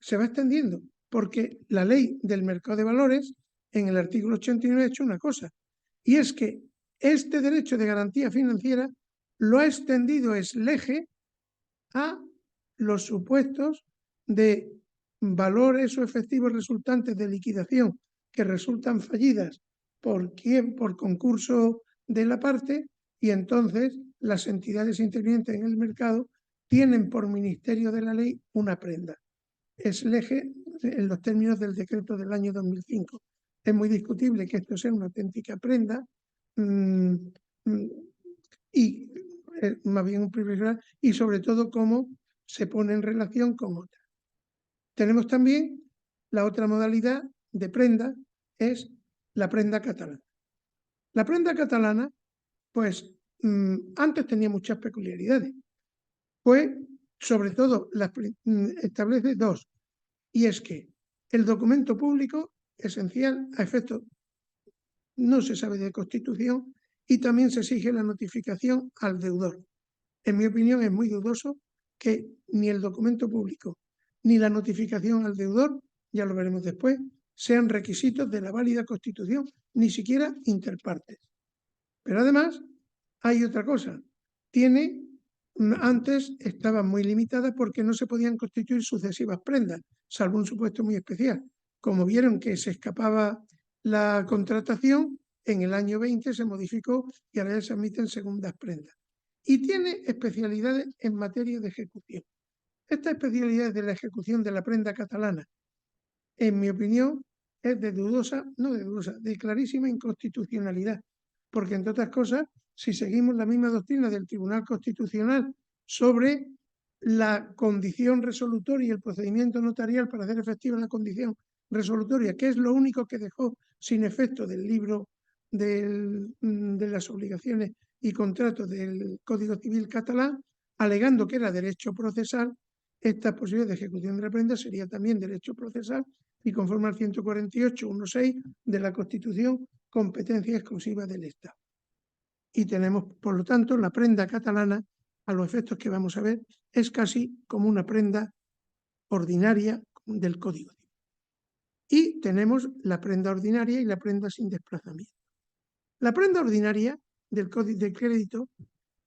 se va extendiendo, porque la ley del mercado de valores, en el artículo 89, ha hecho una cosa, y es que este derecho de garantía financiera lo ha extendido ex lege a los supuestos de valores o efectivos resultantes de liquidación que resultan fallidas por concurso de la parte, y entonces las entidades intervinientes en el mercado tienen por ministerio de la ley una prenda. Es lege en los términos del decreto del año 2005. Es muy discutible que esto sea una auténtica prenda y más bien un privilegio, y sobre todo cómo se pone en relación con otras. Tenemos también la otra modalidad de prenda, es la prenda catalana. La prenda catalana, pues antes tenía muchas peculiaridades. Pues, sobre todo, establece dos, y es que el documento público esencial a efectos no se sabe de constitución y también se exige la notificación al deudor. En mi opinión es muy dudoso que ni el documento público ni la notificación al deudor, ya lo veremos después, sean requisitos de la válida constitución, ni siquiera interpartes. Pero además hay otra cosa, antes estaba muy limitada porque no se podían constituir sucesivas prendas, salvo un supuesto muy especial. Como vieron que se escapaba la contratación, en el año 20 se modificó y ahora se admiten segundas prendas. Y tiene especialidades en materia de ejecución. Estas especialidades de la ejecución de la prenda catalana, en mi opinión, es de clarísima inconstitucionalidad, porque entre otras cosas, si seguimos la misma doctrina del Tribunal Constitucional sobre la condición resolutoria y el procedimiento notarial para hacer efectiva la condición resolutoria, que es lo único que dejó sin efecto del libro de las obligaciones y contratos del Código Civil catalán, alegando que era derecho procesal, esta posibilidad de ejecución de la prenda sería también derecho procesal y conforme al 148.1.6 de la Constitución, competencia exclusiva del Estado. Y tenemos, por lo tanto, la prenda catalana, a los efectos que vamos a ver, es casi como una prenda ordinaria del Código Civil. Y tenemos la prenda ordinaria y la prenda sin desplazamiento. La prenda ordinaria del Código de Crédito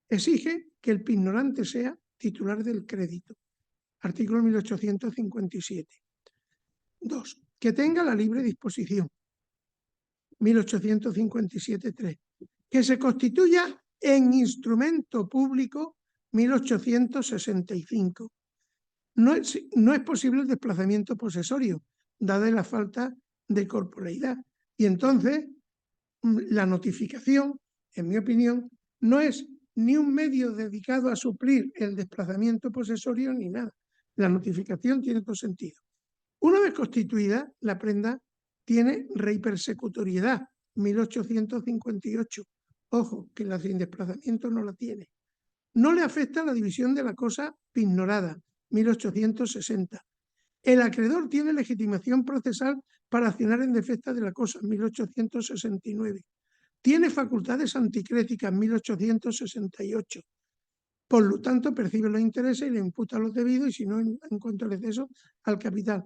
exige que el pignorante sea titular del crédito. Artículo 1857. 2. Que tenga la libre disposición. 1857.3. Que se constituya en instrumento público. 1865. No es posible el desplazamiento posesorio, dada la falta de corporeidad. Y entonces, la notificación, en mi opinión, no es ni un medio dedicado a suplir el desplazamiento posesorio ni nada. La notificación tiene todo sentido. Una vez constituida, la prenda tiene reipersecutoriedad, 1858. Ojo, que la sin desplazamiento no la tiene. No le afecta la división de la cosa pignorada, 1860. El acreedor tiene legitimación procesal para accionar en defecto de la cosa, 1869. Tiene facultades anticréticas, 1868. Por lo tanto, percibe los intereses y le imputa los debidos y, si no, en cuanto al exceso, al capital.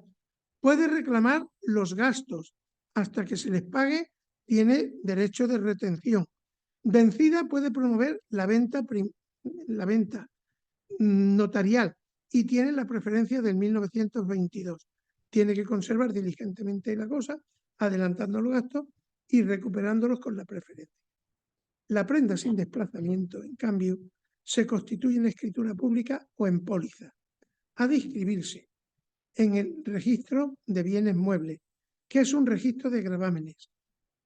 Puede reclamar los gastos. Hasta que se les pague, tiene derecho de retención. Vencida, puede promover la venta notarial y tiene la preferencia del 1922. Tiene que conservar diligentemente la cosa, adelantando los gastos y recuperándolos con la preferencia. La prenda sin desplazamiento, en cambio, se constituye en escritura pública o en póliza. Ha de inscribirse en el registro de bienes muebles, que es un registro de gravámenes.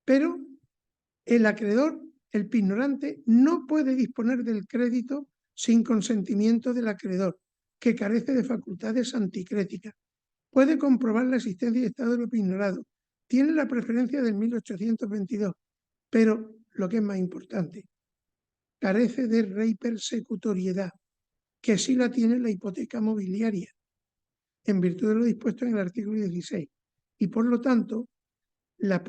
Pero el acreedor, el pignorante, no puede disponer del crédito sin consentimiento del acreedor, que carece de facultades anticréticas. Puede comprobar la existencia y estado de lo pignorado. Tiene la preferencia del 1822, pero lo que es más importante, carece de reipersecutoriedad, que sí la tiene la hipoteca mobiliaria, en virtud de lo dispuesto en el artículo 16. Y por lo tanto, la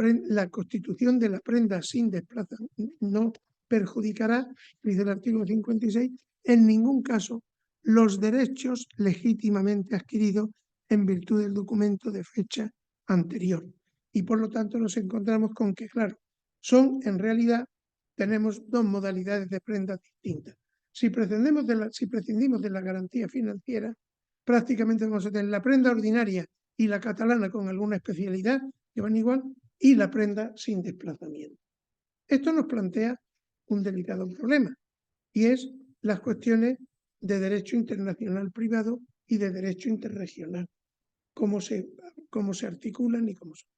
constitución de la prenda sin desplazamiento no perjudicará, dice el artículo 56, en ningún caso los derechos legítimamente adquiridos en virtud del documento de fecha anterior. Y por lo tanto nos encontramos con que, claro, en realidad tenemos dos modalidades de prendas distintas. Si prescindimos de la garantía financiera, prácticamente vamos a tener la prenda ordinaria y la catalana con alguna especialidad que van igual, y la prenda sin desplazamiento. Esto nos plantea un delicado problema, y es las cuestiones de derecho internacional privado y de derecho interregional, cómo se articulan y cómo son.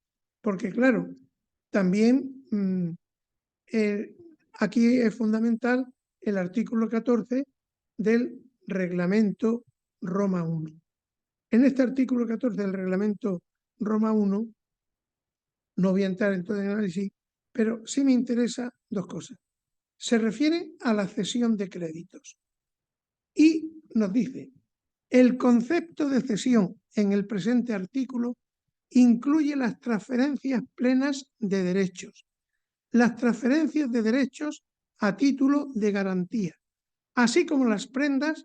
Porque claro, también aquí es fundamental el artículo 14 del Reglamento Roma I. En este artículo 14 del Reglamento Roma I, no voy a entrar en todo el análisis, pero sí me interesa dos cosas. Se refiere a la cesión de créditos y nos dice: el concepto de cesión en el presente artículo incluye las transferencias plenas de derechos, las transferencias de derechos a título de garantía, así como las prendas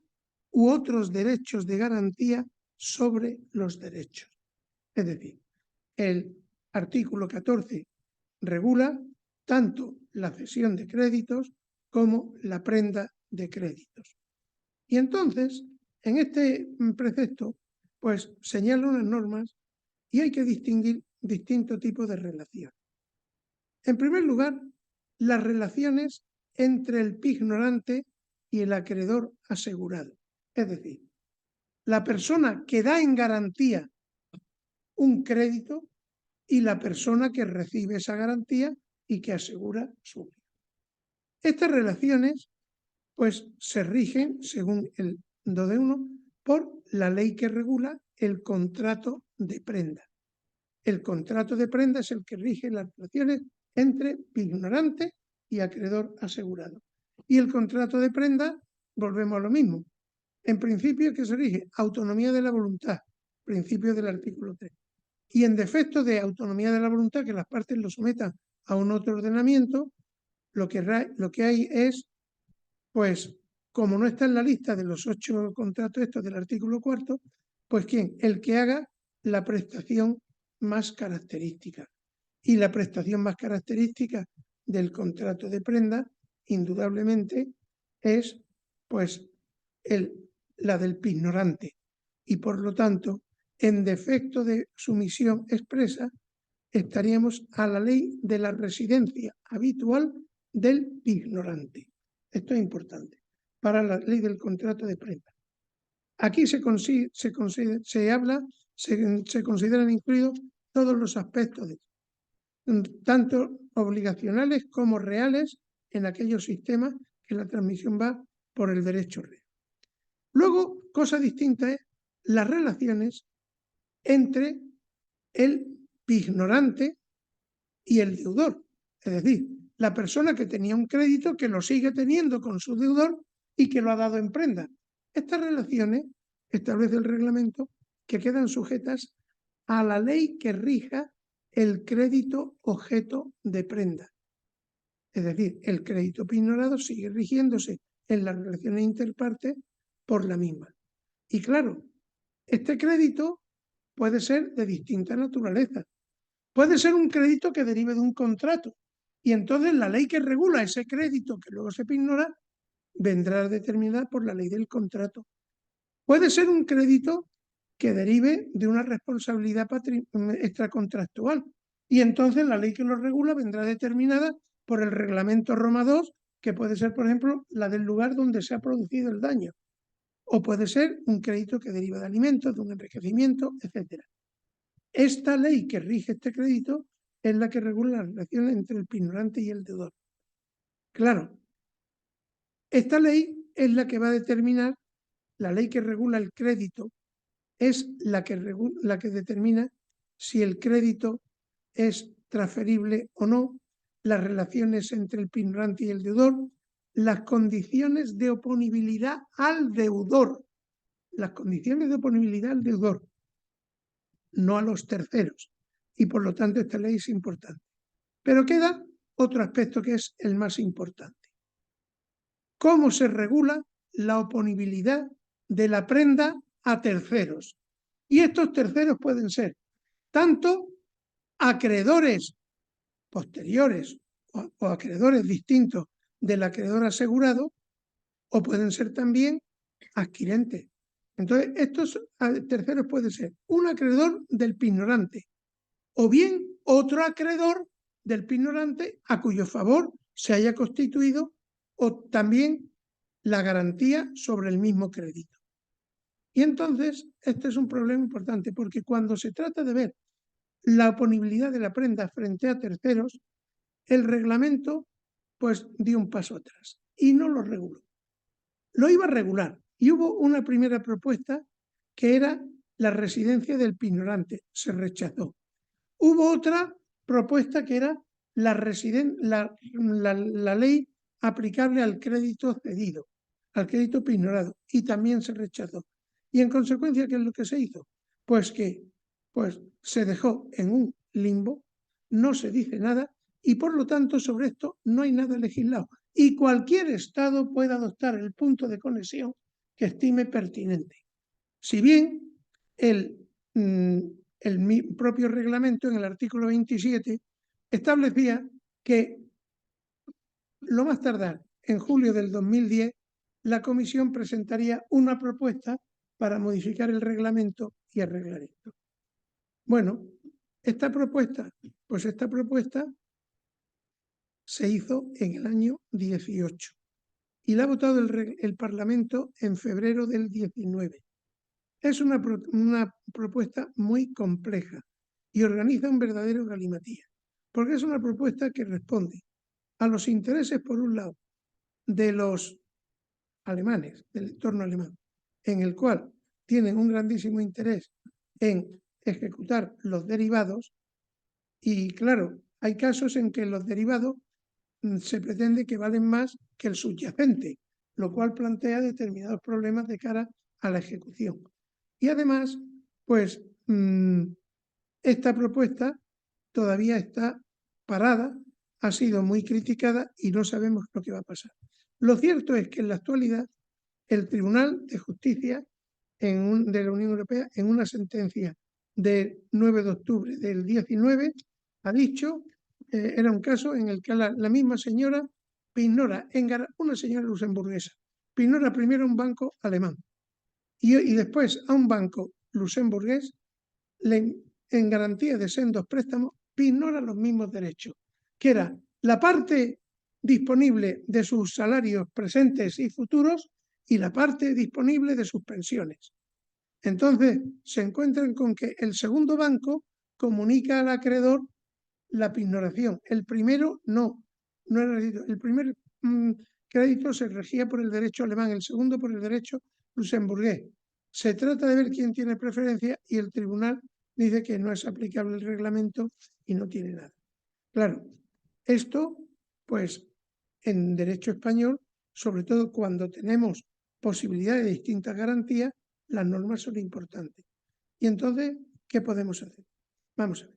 u otros derechos de garantía sobre los derechos. Es decir, el artículo 14 regula tanto la cesión de créditos como la prenda de créditos. Y entonces, en este precepto, pues señala unas normas y hay que distinguir distintos tipos de relaciones. En primer lugar, las relaciones entre el pignorante y el acreedor asegurado. Es decir, la persona que da en garantía un crédito y la persona que recibe esa garantía y que asegura su vida. Estas relaciones pues se rigen, según el 2.1, por la ley que regula el contrato de prenda. El contrato de prenda es el que rige las relaciones entre pignorante y acreedor asegurado. Y el contrato de prenda, volvemos a lo mismo. En principio, ¿qué se rige? Autonomía de la voluntad, principio del artículo 3. y en defecto de autonomía de la voluntad, que las partes lo sometan a un otro ordenamiento, lo que hay es, pues, como no está en la lista de los 8 contratos estos del artículo 4, pues ¿quién? El que haga la prestación más característica. Y la prestación más característica del contrato de prenda, indudablemente, es pues la del pignorante. Y por lo tanto, en defecto de sumisión expresa, estaríamos a la ley de la residencia habitual del pignorante. Esto es importante para la ley del contrato de prenda. Aquí se consideran incluidos todos los aspectos, tanto obligacionales como reales, en aquellos sistemas que la transmisión va por el derecho real. Luego, cosa distinta es las relaciones entre el pignorante y el deudor. Es decir, la persona que tenía un crédito que lo sigue teniendo con su deudor y que lo ha dado en prenda. Estas relaciones establece el reglamento que quedan sujetas a la ley que rija el crédito objeto de prenda. Es decir, el crédito pignorado sigue rigiéndose en las relaciones interpartes por la misma. Y claro, este crédito puede ser de distinta naturaleza. Puede ser un crédito que derive de un contrato y entonces la ley que regula ese crédito que luego se pignora vendrá determinada por la ley del contrato. Puede ser un crédito que derive de una responsabilidad extracontractual y entonces la ley que lo regula vendrá determinada por el reglamento Roma II, que puede ser, por ejemplo, la del lugar donde se ha producido el daño, o puede ser un crédito que deriva de alimentos, de un enriquecimiento, etc. Esta ley que rige este crédito es la que regula las relaciones entre el pignorante y el deudor. Claro, esta ley es la que va a determinar, la ley que regula el crédito es la que determina si el crédito es transferible o no, las relaciones entre el pignorante y el deudor, las condiciones de oponibilidad al deudor, las condiciones de oponibilidad al deudor, no a los terceros. Y por lo tanto esta ley es importante. Pero queda otro aspecto que es el más importante. ¿Cómo se regula la oponibilidad de la prenda a terceros? Y estos terceros pueden ser tanto acreedores posteriores o acreedores distintos del acreedor asegurado, o pueden ser también adquirentes. Entonces, estos terceros pueden ser un acreedor del pignorante o bien otro acreedor del pignorante a cuyo favor se haya constituido o también la garantía sobre el mismo crédito. Y entonces, este es un problema importante porque cuando se trata de ver la oponibilidad de la prenda frente a terceros, el reglamento pues dio un paso atrás y no lo reguló. Lo iba a regular y hubo una primera propuesta que era la residencia del pignorante, se rechazó. Hubo otra propuesta que era la ley aplicable al crédito cedido, al crédito pignorado, y también se rechazó. Y en consecuencia, ¿qué es lo que se hizo? Pues que se dejó en un limbo, no se dice nada y por lo tanto sobre esto no hay nada legislado. Y cualquier Estado puede adoptar el punto de conexión que estime pertinente. Si bien el propio reglamento en el artículo 27 establecía que lo más tardar en julio del 2010 la Comisión presentaría una propuesta para modificar el reglamento y arreglar esto. Bueno, esta propuesta se hizo en el año 18 y la ha votado el Parlamento en febrero del 19. Es una propuesta muy compleja y organiza un verdadero galimatías, porque es una propuesta que responde a los intereses, por un lado, de los alemanes, del entorno alemán, en el cual tienen un grandísimo interés en ejecutar los derivados y, claro, hay casos en que los derivados se pretende que valen más que el subyacente, lo cual plantea determinados problemas de cara a la ejecución. Y además, pues esta propuesta todavía está parada, ha sido muy criticada y no sabemos lo que va a pasar. Lo cierto es que en la actualidad el Tribunal de Justicia de la Unión Europea, en una sentencia del 9 de octubre del 19, ha dicho, era un caso en el que la misma señora Pignora, una señora luxemburguesa, Pignora primero a un banco alemán y después a un banco luxemburgués, en garantía de sendos préstamos, Pignora los mismos derechos, que era la parte disponible de sus salarios presentes y futuros y la parte disponible de sus pensiones. Entonces, se encuentran con que el segundo banco comunica al acreedor la pignoración. El primero no era crédito. El primer crédito se regía por el derecho alemán, el segundo por el derecho luxemburgués. Se trata de ver quién tiene preferencia y el tribunal dice que no es aplicable el reglamento y no tiene nada. Claro, esto, pues, en derecho español, sobre todo cuando tenemos posibilidades de distintas garantías, las normas son importantes. Y entonces, ¿qué podemos hacer? Vamos a ver.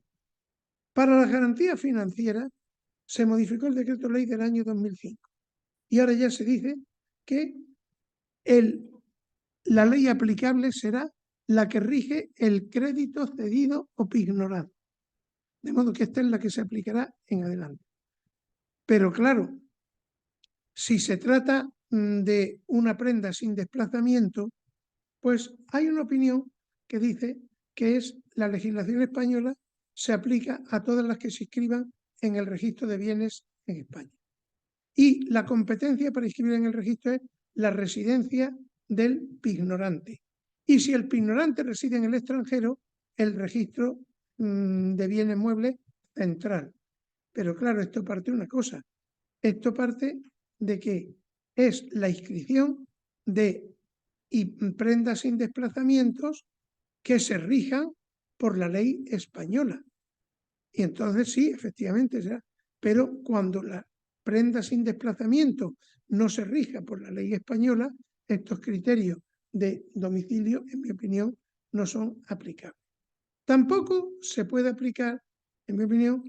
Para las garantías financieras se modificó el decreto ley del año 2005 y ahora ya se dice que la ley aplicable será la que rige el crédito cedido o pignorado. De modo que esta es la que se aplicará en adelante. Pero claro, si se trata de una prenda sin desplazamiento, pues hay una opinión que dice que la legislación española se aplica a todas las que se inscriban en el registro de bienes en España. Y la competencia para inscribir en el registro es la residencia del pignorante. Y si el pignorante reside en el extranjero, el registro de bienes muebles central. Pero claro, esto parte de una cosa. Esto parte de que es la inscripción de prendas sin desplazamientos que se rijan por la ley española. Y entonces sí, efectivamente será. Pero cuando la prenda sin desplazamiento no se rija por la ley española, estos criterios de domicilio, en mi opinión, no son aplicables. Tampoco se puede aplicar, en mi opinión,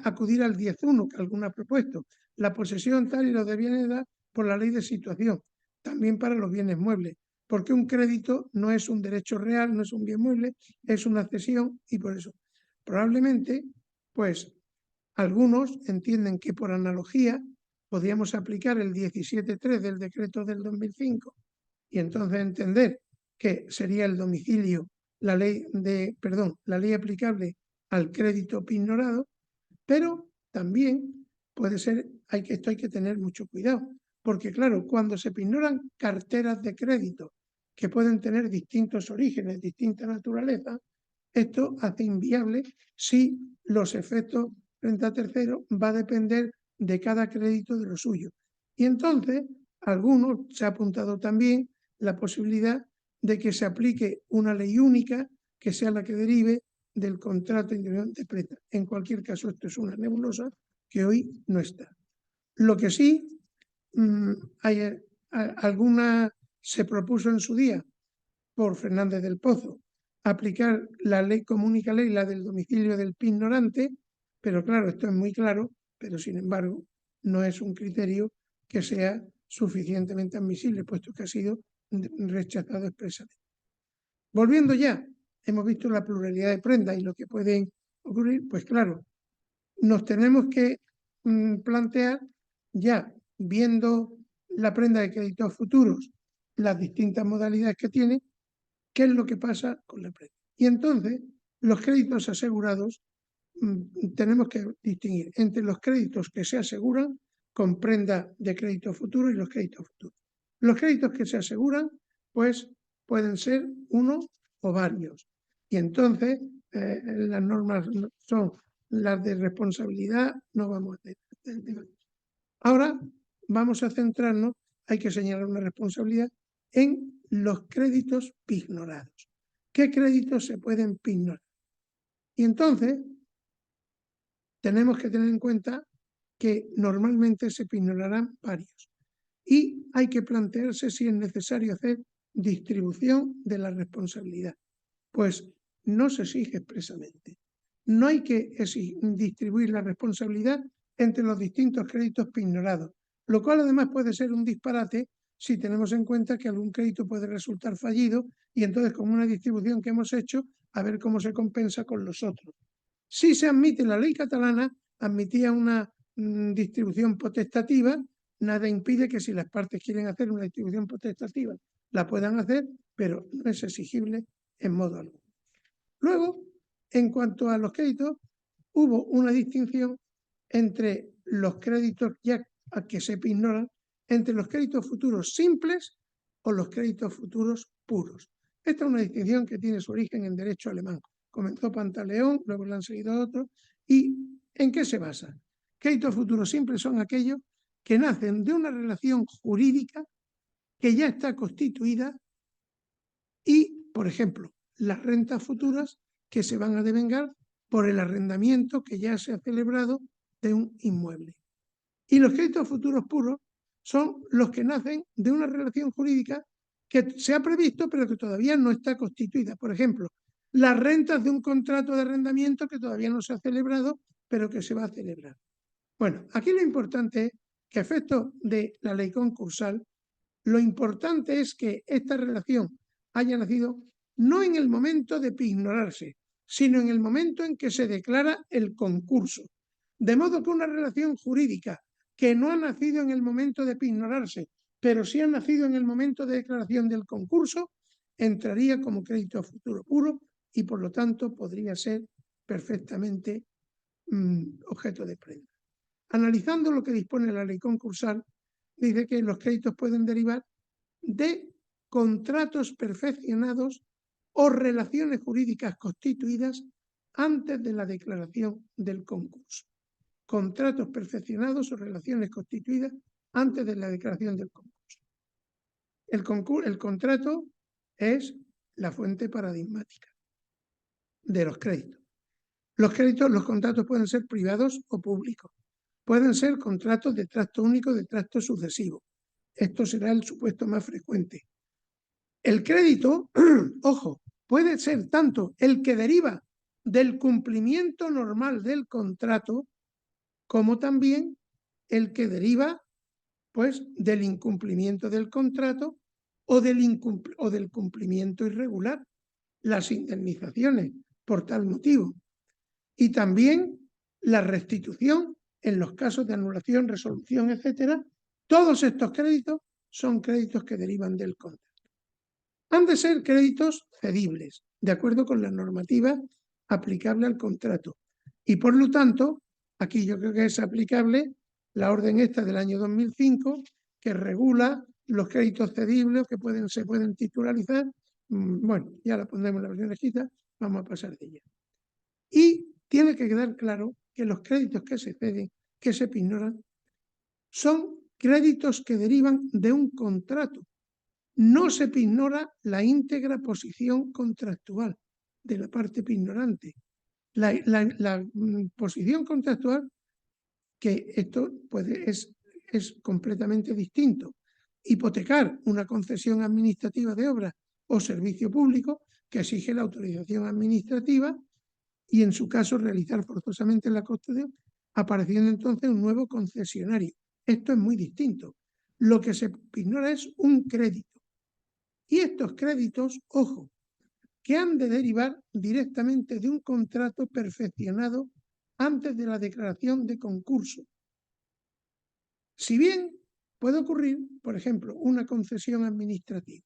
acudir al 10.1 que alguno ha propuesto, la posesión tal y los de bienes da por la ley de situación, también para los bienes muebles, porque un crédito no es un derecho real, no es un bien mueble, es una cesión y por eso probablemente, pues, algunos entienden que por analogía podríamos aplicar el 17.3 del decreto del 2005 y entonces entender que sería el domicilio la ley aplicable al crédito pignorado, pero también puede ser, esto hay que tener mucho cuidado, porque claro, cuando se pignoran carteras de crédito que pueden tener distintos orígenes, distinta naturaleza, esto hace inviable si los efectos frente a terceros va a depender de cada crédito de lo suyo. Y entonces, algunos se ha apuntado también la posibilidad de que se aplique una ley única que sea la que derive del contrato individual de préstamo. En cualquier caso, esto es una nebulosa que hoy no está. Lo que sí, alguna se propuso en su día por Fernández del Pozo aplicar la ley única ley, la del domicilio del pignorante, pero claro, esto es muy claro, pero sin embargo no es un criterio que sea suficientemente admisible, puesto que ha sido rechazado expresamente. Volviendo ya, hemos visto la pluralidad de prendas y lo que pueden ocurrir, pues claro, nos tenemos que plantear ya, viendo la prenda de créditos futuros, las distintas modalidades que tiene, qué es lo que pasa con la prenda. Y entonces, los créditos asegurados, tenemos que distinguir entre los créditos que se aseguran con prenda de crédito futuro y los créditos futuros. Los créditos que se aseguran, pues, pueden ser uno o varios. Y entonces, las normas son las de responsabilidad, no vamos a tener. Ahora vamos a centrarnos, hay que señalar una responsabilidad, en los créditos pignorados. ¿Qué créditos se pueden pignorar? Y entonces tenemos que tener en cuenta que normalmente se pignorarán varios y hay que plantearse si es necesario hacer distribución de la responsabilidad, pues no se exige expresamente. no hay que distribuir la responsabilidad entre los distintos créditos pignorados, lo cual además puede ser un disparate si tenemos en cuenta que algún crédito puede resultar fallido y entonces con una distribución que hemos hecho, a ver cómo se compensa con los otros. Si se admite, la ley catalana admitía una distribución potestativa, nada impide que si las partes quieren hacer una distribución potestativa la puedan hacer, pero no es exigible en modo alguno. Luego, en cuanto a los créditos, hubo una distinción entre los créditos ya que se pignoran, entre los créditos futuros simples o los créditos futuros puros. Esta es una distinción que tiene su origen en derecho alemán. Comenzó Pantaleón, luego le han seguido otros. ¿Y en qué se basa? Créditos futuros simples son aquellos que nacen de una relación jurídica que ya está constituida y, por ejemplo, las rentas futuras que se van a devengar por el arrendamiento que ya se ha celebrado de un inmueble. Y los créditos futuros puros son los que nacen de una relación jurídica que se ha previsto pero que todavía no está constituida. Por ejemplo, las rentas de un contrato de arrendamiento que todavía no se ha celebrado pero que se va a celebrar. Bueno, aquí lo importante es que a efectos de la ley concursal, lo importante es que esta relación haya nacido no en el momento de pignorarse, sino en el momento en que se declara el concurso. De modo que una relación jurídica que no ha nacido en el momento de pignorarse, pero sí ha nacido en el momento de declaración del concurso, entraría como crédito a futuro puro y por lo tanto podría ser perfectamente objeto de prenda. Analizando lo que dispone la ley concursal, dice que los créditos pueden derivar de contratos perfeccionados o relaciones jurídicas constituidas antes de la declaración del concurso. Contratos perfeccionados o relaciones constituidas antes de la declaración del concurso. El contrato es la fuente paradigmática de los créditos. Los contratos pueden ser privados o públicos. Pueden ser contratos de tracto único, de tracto sucesivo. Esto será el supuesto más frecuente. El crédito, ojo, puede ser tanto el que deriva del cumplimiento normal del contrato, como también el que deriva, pues, del incumplimiento del contrato o del cumplimiento irregular, las indemnizaciones por tal motivo. Y también la restitución en los casos de anulación, resolución, etcétera. Todos estos créditos son créditos que derivan del contrato. Han de ser créditos cedibles, de acuerdo con la normativa aplicable al contrato. Y por lo tanto, aquí yo creo que es aplicable la orden esta del año 2005, que regula los créditos cedibles que se pueden titularizar. Bueno, ya la pondremos en la versión escrita, vamos a pasar de ella. Y tiene que quedar claro que los créditos que se ceden, que se pignoran, son créditos que derivan de un contrato. No se pignora la íntegra posición contractual de la parte pignorante. La posición contractual, que esto es completamente distinto. Hipotecar una concesión administrativa de obra o servicio público que exige la autorización administrativa y en su caso realizar forzosamente la construcción, apareciendo entonces un nuevo concesionario. Esto es muy distinto. Lo que se ignora es un crédito. Y estos créditos, ojo, que han de derivar directamente de un contrato perfeccionado antes de la declaración de concurso. Si bien puede ocurrir, por ejemplo, una concesión administrativa,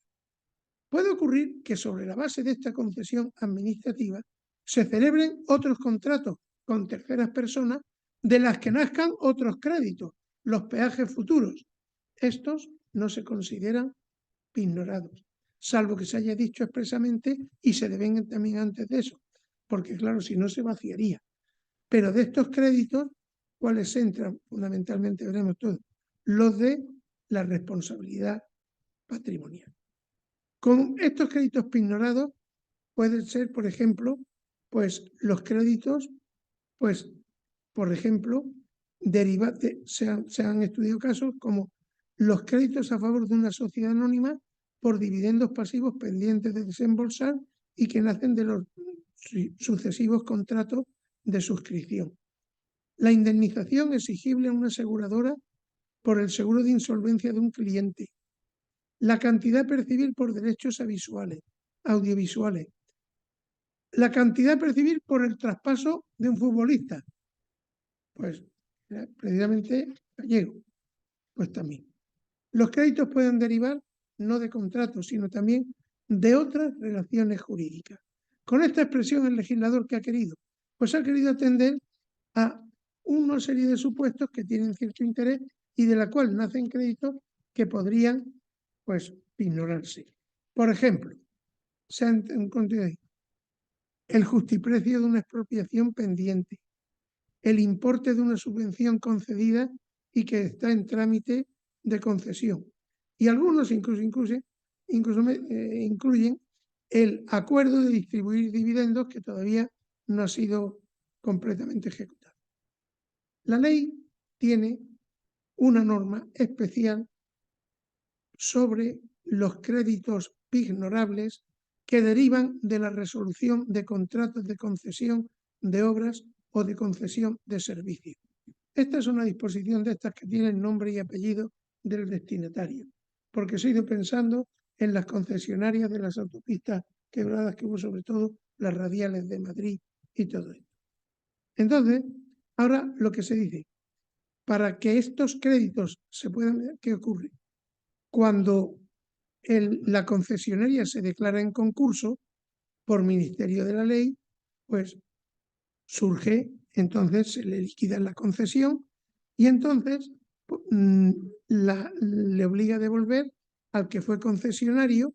puede ocurrir que sobre la base de esta concesión administrativa se celebren otros contratos con terceras personas de las que nazcan otros créditos, los peajes futuros. Estos no se consideran pignorados, salvo que se haya dicho expresamente y se devengan también antes de eso, porque claro, si no se vaciaría. Pero de estos créditos, ¿cuáles entran? Fundamentalmente veremos todos, los de la responsabilidad patrimonial. Con estos créditos pignorados pueden ser, por ejemplo, pues los créditos, pues, por ejemplo, se han estudiado casos como los créditos a favor de una sociedad anónima por dividendos pasivos pendientes de desembolsar y que nacen de los sucesivos contratos de suscripción. La indemnización exigible a una aseguradora por el seguro de insolvencia de un cliente. La cantidad a percibir por derechos audiovisuales. La cantidad a percibir por el traspaso de un futbolista. Pues precisamente Gallego, pues también. Los créditos pueden derivar no de contratos, sino también de otras relaciones jurídicas. Con esta expresión, el legislador, ¿qué ha querido? Pues ha querido atender a una serie de supuestos que tienen cierto interés y de la cual nacen créditos que podrían, pues, ignorarse. Por ejemplo, se han encontrado ahí el justiprecio de una expropiación pendiente, el importe de una subvención concedida y que está en trámite de concesión. Y algunos incluso incluyen el acuerdo de distribuir dividendos que todavía no ha sido completamente ejecutado. La ley tiene una norma especial sobre los créditos pignorables que derivan de la resolución de contratos de concesión de obras o de concesión de servicios. Esta es una disposición de estas que tienen nombre y apellido del destinatario, porque se ha ido pensando en las concesionarias de las autopistas quebradas que hubo, sobre todo las radiales de Madrid y todo esto. Entonces, ahora lo que se dice, para que estos créditos se puedan, ¿qué ocurre? Cuando la concesionaria se declara en concurso por Ministerio de la Ley, pues surge, entonces se le liquida la concesión y entonces le obliga a devolver al que fue concesionario,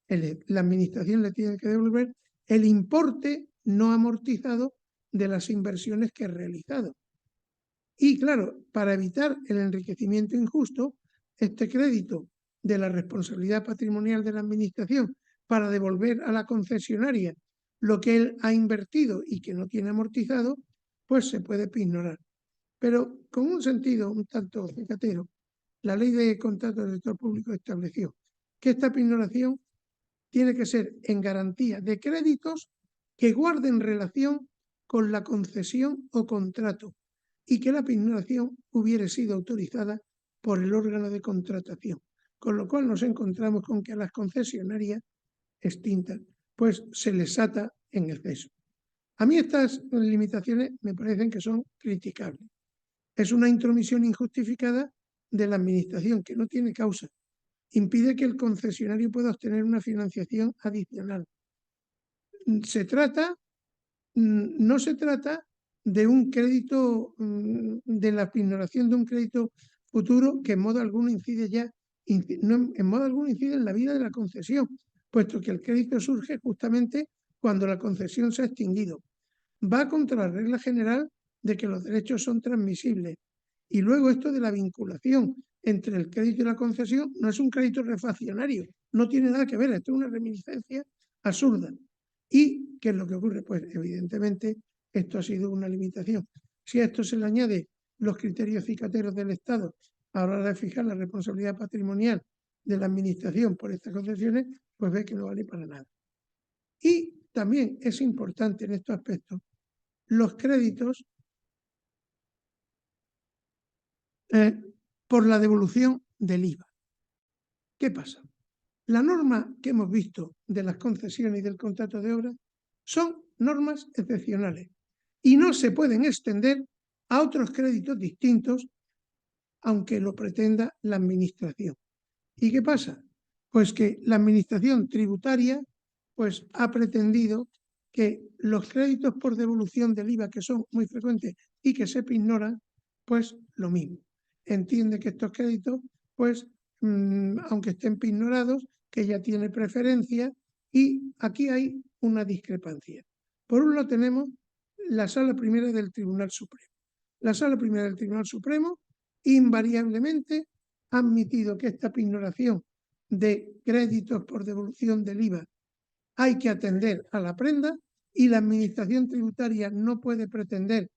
la administración le tiene que devolver el importe no amortizado de las inversiones que ha realizado. Y claro, para evitar el enriquecimiento injusto, este crédito de la responsabilidad patrimonial de la administración para devolver a la concesionaria lo que él ha invertido y que no tiene amortizado, pues se puede pignorar. Pero con un sentido un tanto cicatero, la ley de contratos del sector público estableció que esta pignoración tiene que ser en garantía de créditos que guarden relación con la concesión o contrato y que la pignoración hubiera sido autorizada por el órgano de contratación. Con lo cual nos encontramos con que a las concesionarias extintas pues se les ata en exceso. A mí estas limitaciones me parecen que son criticables. Es una intromisión injustificada de la administración que no tiene causa. Impide que el concesionario pueda obtener una financiación adicional. No se trata de un crédito, de la pignoración de un crédito futuro que en modo alguno incide en la vida de la concesión, puesto que el crédito surge justamente cuando la concesión se ha extinguido. Va contra la regla general de que los derechos son transmisibles. Y luego esto de la vinculación entre el crédito y la concesión no es un crédito refaccionario, no tiene nada que ver, esto es una reminiscencia absurda. ¿Y qué es lo que ocurre? Pues evidentemente esto ha sido una limitación. Si a esto se le añade los criterios cicateros del Estado a la hora de fijar la responsabilidad patrimonial de la administración por estas concesiones, pues ve que no vale para nada. Y también es importante en estos aspectos los créditos por la devolución del IVA. ¿Qué pasa? La norma que hemos visto de las concesiones y del contrato de obra son normas excepcionales y no se pueden extender a otros créditos distintos, aunque lo pretenda la administración. ¿Y qué pasa? Pues que la administración tributaria pues, ha pretendido que los créditos por devolución del IVA, que son muy frecuentes y que se pignoran, pues lo mismo. Entiende que estos créditos, pues, aunque estén pignorados, que ya tiene preferencia, y aquí hay una discrepancia. Por un lado tenemos la Sala Primera del Tribunal Supremo. La Sala Primera del Tribunal Supremo invariablemente ha admitido que esta pignoración de créditos por devolución del IVA hay que atender a la prenda y la administración tributaria no puede pretender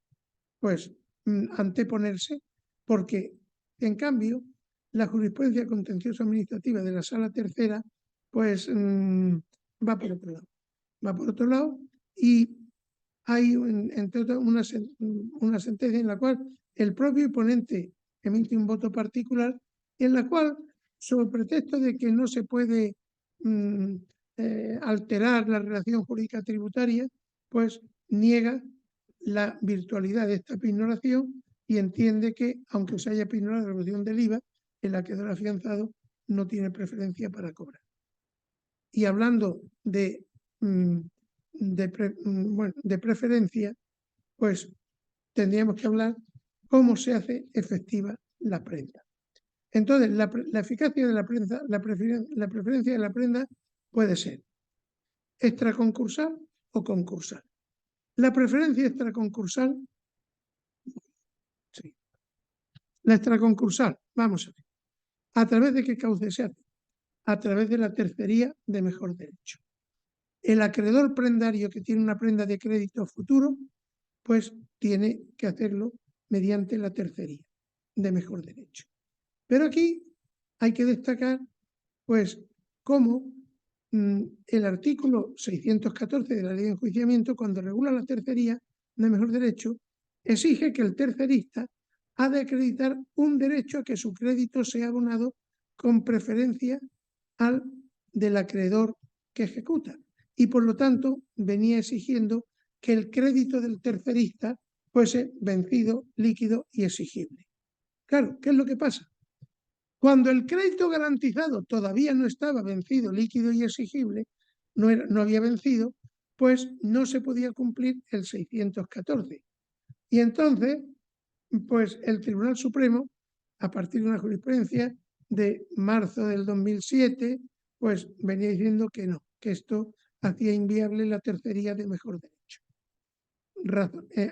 pues anteponerse, porque en cambio la jurisprudencia contencioso administrativa de la Sala Tercera pues va por otro lado. Va por otro lado y hay, entre otras, una sentencia en la cual el propio ponente emite un voto particular, en la cual, sobre pretexto de que no se puede alterar la relación jurídica tributaria, pues niega la virtualidad de esta pignoración y entiende que, aunque se haya pignorado la reducción del IVA, el acreedor afianzado no tiene preferencia para cobrar. Y hablando de preferencia, pues tendríamos que hablar cómo se hace efectiva la prenda. Entonces, la eficacia de la prenda, la preferencia de la prenda puede ser extraconcursal o concursal. La preferencia extraconcursal, sí. La extraconcursal, vamos a ver. ¿A través de qué cauce se hace? A través de la tercería de mejor derecho. El acreedor prendario que tiene una prenda de crédito futuro, pues tiene que hacerlo mediante la tercería de mejor derecho. Pero aquí hay que destacar, pues, cómo el artículo 614 de la Ley de Enjuiciamiento, cuando regula la tercería de mejor derecho, exige que el tercerista ha de acreditar un derecho a que su crédito sea abonado con preferencia al del acreedor que ejecuta. Y por lo tanto venía exigiendo que el crédito del tercerista fuese vencido, líquido y exigible. Claro, ¿qué es lo que pasa? Cuando el crédito garantizado todavía no estaba vencido, líquido y exigible, no había vencido, pues no se podía cumplir el 614. Y entonces, pues el Tribunal Supremo, a partir de una jurisprudencia de marzo del 2007, pues venía diciendo que no, que esto hacía inviable la tercería de mejor derecho.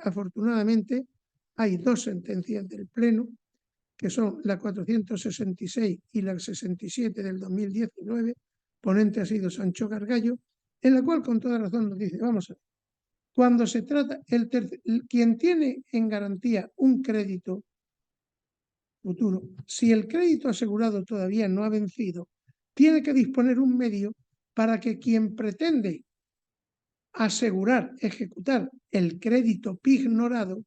Afortunadamente, hay dos sentencias del Pleno, que son la 466 y la 67 del 2019, ponente ha sido Sancho Gargallo, en la cual con toda razón nos dice, vamos a ver, cuando se trata, quien tiene en garantía un crédito futuro, si el crédito asegurado todavía no ha vencido, tiene que disponer un medio para que quien pretende asegurar, ejecutar el crédito pignorado,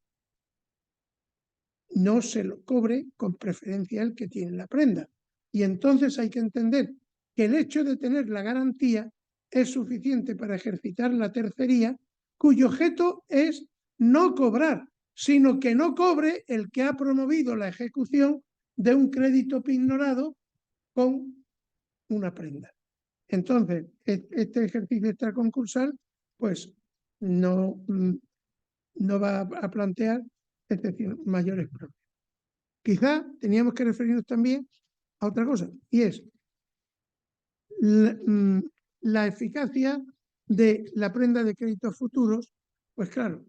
no se lo cobre con preferencia el que tiene la prenda. Y entonces hay que entender que el hecho de tener la garantía es suficiente para ejercitar la tercería, cuyo objeto es no cobrar, sino que no cobre el que ha promovido la ejecución de un crédito pignorado con una prenda. Entonces, este ejercicio extraconcursal, pues no va a plantear mayores problemas. Quizá teníamos que referirnos también a otra cosa, y es la eficacia de la prenda de créditos futuros, pues claro,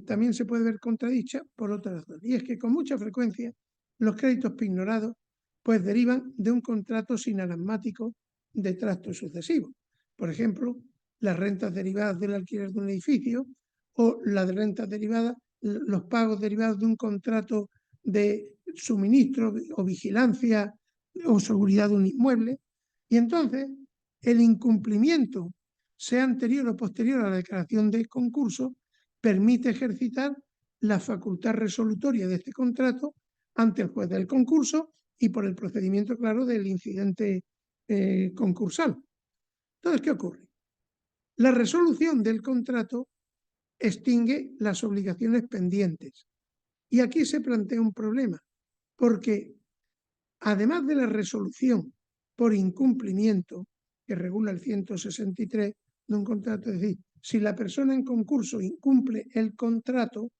también se puede ver contradicha por otra razón, y es que con mucha frecuencia los créditos pignorados pues derivan de un contrato sinalagmático de tracto sucesivo. Por ejemplo, las rentas derivadas del alquiler de un edificio o las rentas derivadas, los pagos derivados de un contrato de suministro o vigilancia o seguridad de un inmueble. Y entonces el incumplimiento, sea anterior o posterior a la declaración de concurso, permite ejercitar la facultad resolutoria de este contrato ante el juez del concurso y por el procedimiento, claro, del incidente concursal. Entonces, ¿qué ocurre? La resolución del contrato extingue las obligaciones pendientes. Y aquí se plantea un problema, porque además de la resolución por incumplimiento que regula el 163 de un contrato, es decir, si la persona en concurso incumple el contrato,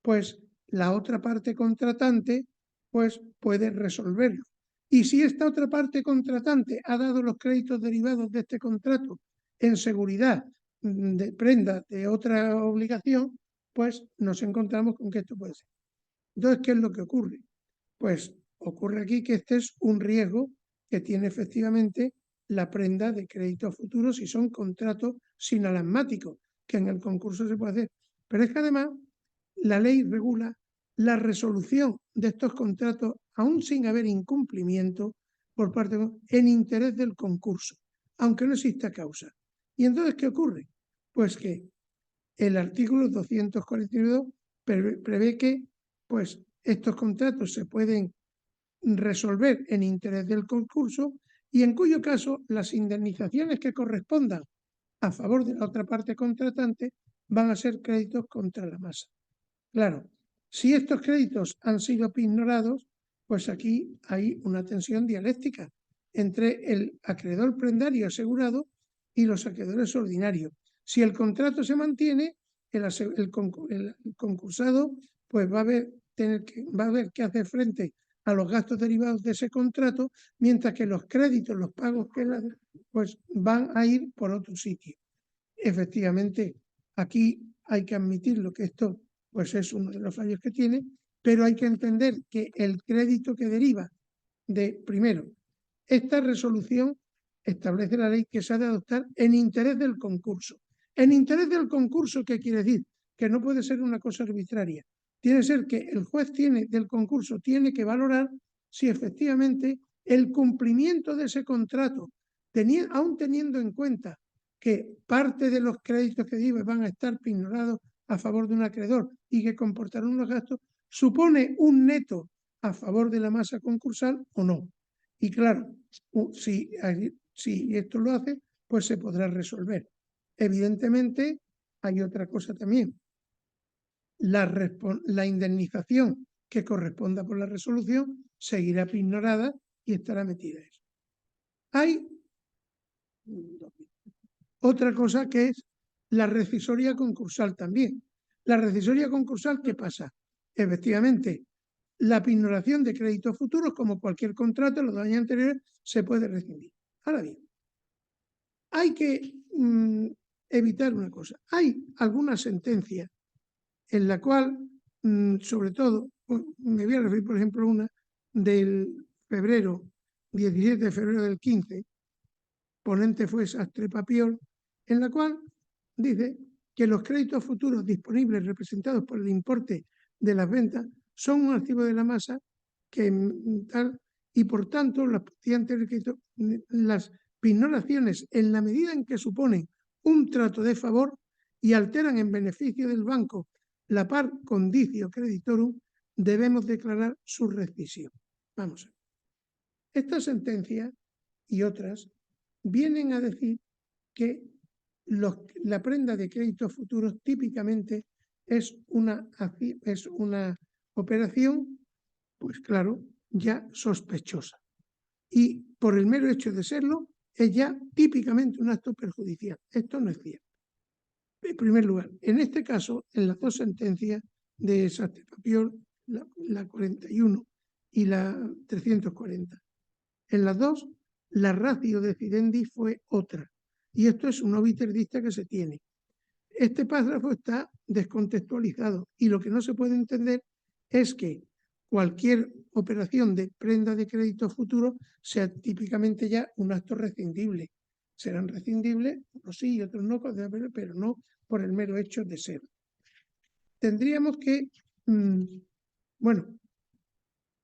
pues la otra parte contratante pues puede resolverlo. Y si esta otra parte contratante ha dado los créditos derivados de este contrato en seguridad de prenda de otra obligación, pues nos encontramos con que esto puede ser. Entonces, ¿qué es lo que ocurre? Pues ocurre aquí que este es un riesgo que tiene efectivamente la prenda de créditos futuros si son contratos sinalagmáticos, que en el concurso se puede hacer. Pero es que además la ley regula la resolución de estos contratos, aún sin haber incumplimiento por parte en interés del concurso, aunque no exista causa. ¿Y entonces qué ocurre? Pues que el artículo 242 prevé que pues, estos contratos se pueden resolver en interés del concurso y en cuyo caso las indemnizaciones que correspondan a favor de la otra parte contratante van a ser créditos contra la masa. Claro, si estos créditos han sido ignorados, pues aquí hay una tensión dialéctica entre el acreedor prendario asegurado y los acreedores ordinarios. Si el contrato se mantiene, el concursado pues va a haber que hacer frente a los gastos derivados de ese contrato, mientras que los créditos, los pagos pues van a ir por otro sitio. Efectivamente, aquí hay que admitirlo que esto pues es uno de los fallos que tiene, pero hay que entender que el crédito que deriva de, primero, esta resolución establece la ley que se ha de adoptar en interés del concurso. En interés del concurso, ¿qué quiere decir? Que no puede ser una cosa arbitraria. Tiene que ser que el juez del concurso tiene que valorar si efectivamente el cumplimiento de ese contrato, aún teniendo en cuenta que parte de los créditos que derivan van a estar pignorados a favor de un acreedor y que comportarán unos gastos, supone un neto a favor de la masa concursal o no. Y claro, si esto lo hace, pues se podrá resolver. Evidentemente, hay otra cosa también. La indemnización que corresponda por la resolución seguirá pignorada y estará metida eso. Hay otra cosa que es la rescisoria concursal también. La rescisoria concursal, ¿qué pasa? Efectivamente, la pignoración de créditos futuros, como cualquier contrato, los años anteriores, se puede rescindir. Ahora bien, hay que evitar una cosa. Hay alguna sentencia en la cual, sobre todo, me voy a referir, por ejemplo, a una del 17 de febrero del 15, ponente fue Sastre Papiol, en la cual dice que los créditos futuros disponibles representados por el importe de las ventas son un activo de la masa que tal, y por tanto las pignoraciones, en la medida en que suponen un trato de favor y alteran en beneficio del banco la par condicio creditorum, debemos declarar su rescisión. Vamos a ver. Esta sentencia y otras vienen a decir que la prenda de créditos futuros típicamente es una operación, pues claro, ya sospechosa. Y por el mero hecho de serlo, es ya típicamente un acto perjudicial. Esto no es cierto. En primer lugar, en este caso, en las dos sentencias de Sastre Papiol, la 41 y la 340, en las dos, la ratio decidendi fue otra. Y esto es un obiter dicta que se tiene. Este párrafo está descontextualizado y lo que no se puede entender es que cualquier operación de prenda de crédito futuro sea típicamente ya un acto rescindible. Serán rescindibles, unos sí y otros no, pero no por el mero hecho de ser. Tendríamos que, bueno,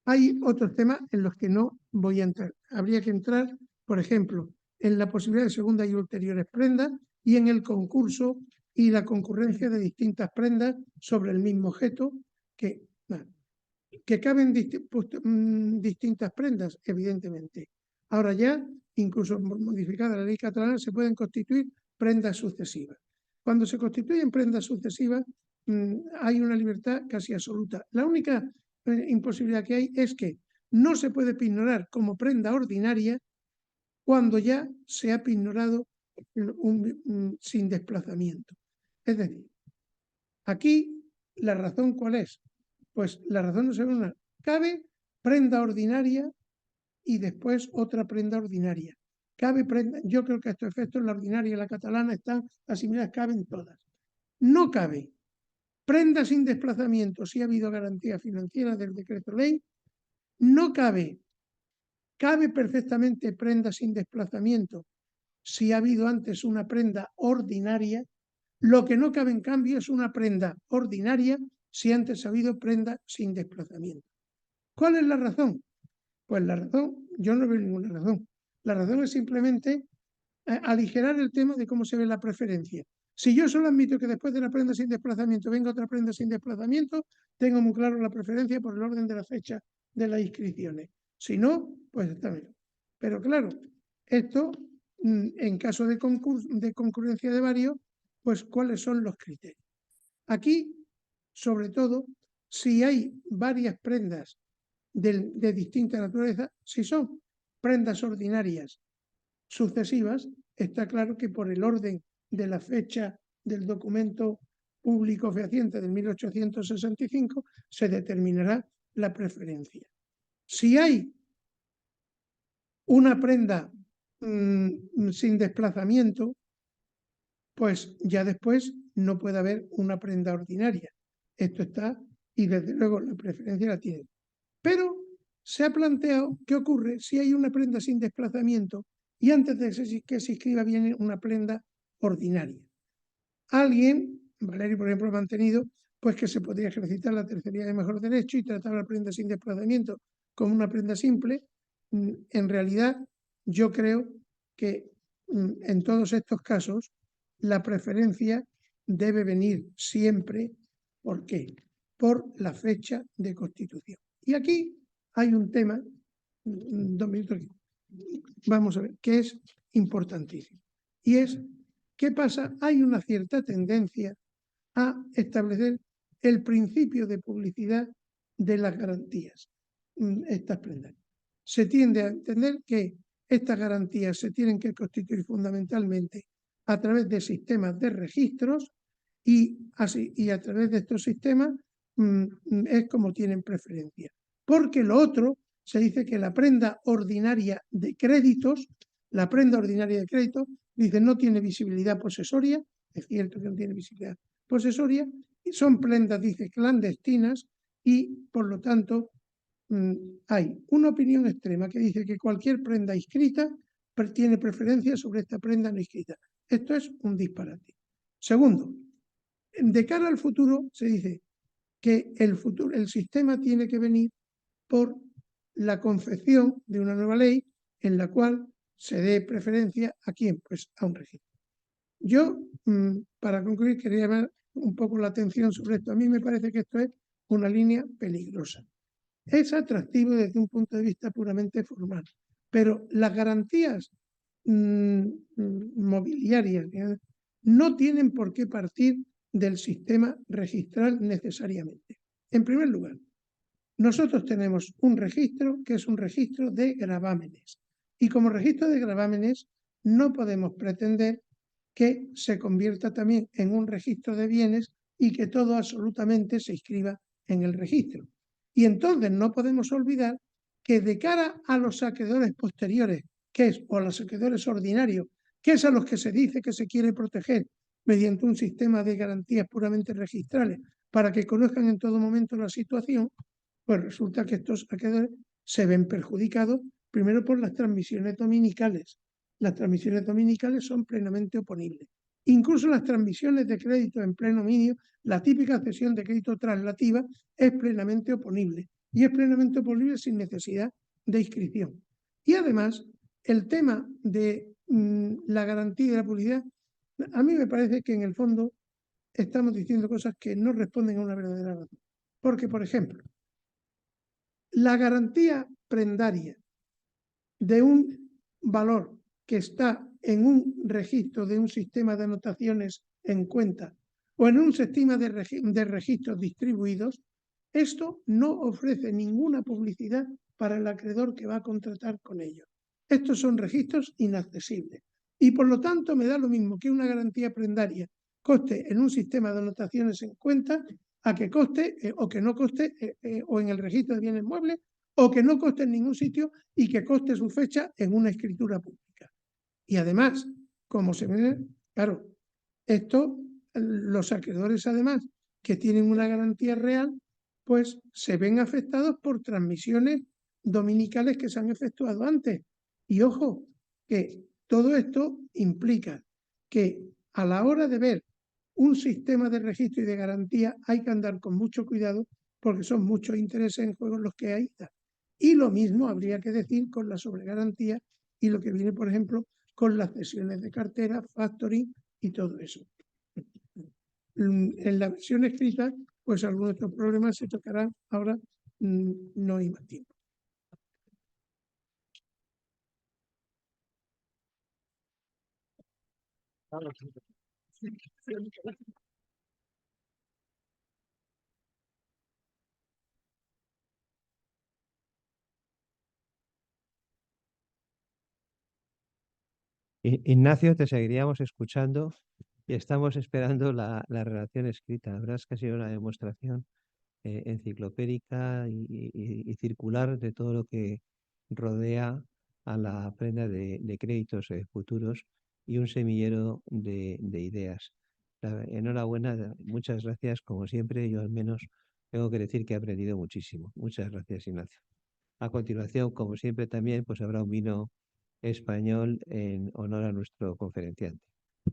hay otros temas en los que no voy a entrar. Habría que entrar, por ejemplo, en la posibilidad de segundas y ulteriores prendas y en el concurso y la concurrencia de distintas prendas sobre el mismo objeto que caben distintas prendas, evidentemente. Ahora ya, incluso modificada la ley catalana, se pueden constituir prendas sucesivas. Cuando se constituyen prendas sucesivas, hay una libertad casi absoluta. La única imposibilidad que hay es que no se puede pignorar como prenda ordinaria cuando ya se ha pignorado sin desplazamiento. Es decir, aquí la razón ¿cuál es? Pues la razón no se ve una. Cabe prenda ordinaria y después otra prenda ordinaria. Cabe prenda, yo creo que a estos efectos la ordinaria y la catalana están asimiladas, caben todas. No cabe prenda sin desplazamiento si ha habido garantía financiera del decreto ley. No cabe perfectamente prenda sin desplazamiento si ha habido antes una prenda ordinaria. Lo que no cabe en cambio es una prenda ordinaria si antes ha habido prenda sin desplazamiento. ¿Cuál es la razón? Pues la razón, yo no veo ninguna razón. La razón es simplemente aligerar el tema de cómo se ve la preferencia. Si yo solo admito que después de la prenda sin desplazamiento venga otra prenda sin desplazamiento, tengo muy claro la preferencia por el orden de la fecha de las inscripciones. Si no, pues está bien. Pero claro, esto, en caso de concurrencia de varios, pues ¿cuáles son los criterios? Aquí, sobre todo, si hay varias prendas de distinta naturaleza, si son prendas ordinarias sucesivas, está claro que por el orden de la fecha del documento público fehaciente de 1865 se determinará la preferencia. Si hay una prenda sin desplazamiento, pues ya después no puede haber una prenda ordinaria. Esto está, y desde luego la preferencia la tiene. Pero se ha planteado qué ocurre si hay una prenda sin desplazamiento y antes de que se inscriba viene una prenda ordinaria. Alguien, Valerio por ejemplo, ha mantenido pues que se podría ejercitar la tercería de mejor derecho y tratar la prenda sin desplazamiento como una prenda simple. En realidad, yo creo que en todos estos casos la preferencia debe venir siempre, ¿por qué? Por la fecha de constitución. Y aquí hay un tema, 2 minutos, vamos a ver, que es importantísimo. Y es, ¿qué pasa? Hay una cierta tendencia a establecer el principio de publicidad de las garantías, estas prendas. Se tiende a entender que estas garantías se tienen que constituir fundamentalmente a través de sistemas de registros y a través de estos sistemas es como tienen preferencia. Porque lo otro, se dice que la prenda ordinaria de créditos, la prenda ordinaria de crédito, dice no tiene visibilidad posesoria, es cierto que no tiene visibilidad posesoria, y son prendas, dice, clandestinas y por lo tanto hay una opinión extrema que dice que cualquier prenda inscrita tiene preferencia sobre esta prenda no inscrita. Esto es un disparate. Segundo, de cara al futuro se dice que el sistema tiene que venir por la confección de una nueva ley en la cual se dé preferencia a quién, pues a un registro. Yo, para concluir, quería llamar un poco la atención sobre esto. A mí me parece que esto es una línea peligrosa. Es atractivo desde un punto de vista puramente formal, pero las garantías mobiliarias no tienen por qué partir del sistema registral necesariamente. En primer lugar, nosotros tenemos un registro que es un registro de gravámenes y como registro de gravámenes no podemos pretender que se convierta también en un registro de bienes y que todo absolutamente se inscriba en el registro. Y entonces no podemos olvidar que de cara a los acreedores posteriores, que es, o a los acreedores ordinarios, que es a los que se dice que se quiere proteger mediante un sistema de garantías puramente registrales para que conozcan en todo momento la situación, pues resulta que estos acreedores se ven perjudicados primero por las transmisiones dominicales. Las transmisiones dominicales son plenamente oponibles. Incluso las transmisiones de crédito en pleno dominio, la típica cesión de crédito traslativa es plenamente oponible y es plenamente oponible sin necesidad de inscripción. Y además, el tema de la garantía de la publicidad, a mí me parece que en el fondo estamos diciendo cosas que no responden a una verdadera razón. Porque, por ejemplo, la garantía prendaria de un valor que está en un registro de un sistema de anotaciones en cuenta o en un sistema de registros distribuidos, esto no ofrece ninguna publicidad para el acreedor que va a contratar con ellos. Estos son registros inaccesibles y por lo tanto me da lo mismo que una garantía prendaria coste en un sistema de anotaciones en cuenta a que coste o que no coste o en el registro de bienes muebles o que no coste en ningún sitio y que coste su fecha en una escritura pública. Y además, como se ve, claro, esto, los acreedores además que tienen una garantía real, pues se ven afectados por transmisiones dominicales que se han efectuado antes. Y ojo, que todo esto implica que a la hora de ver un sistema de registro y de garantía hay que andar con mucho cuidado porque son muchos intereses en juego los que hay. Y lo mismo habría que decir con la sobregarantía y lo que viene, por ejemplo, con las cesiones de cartera, factoring y todo eso. En la versión escrita, pues algunos de estos problemas se tocarán ahora, no hay más tiempo. Ignacio, te seguiríamos escuchando y estamos esperando la relación escrita. La verdad es que ha sido una demostración enciclopédica y circular de todo lo que rodea a la prenda de créditos futuros y un semillero de ideas. Enhorabuena, muchas gracias, como siempre. Yo al menos tengo que decir que he aprendido muchísimo. Muchas gracias, Ignacio. A continuación, como siempre también, pues habrá un vino español en honor a nuestro conferenciante.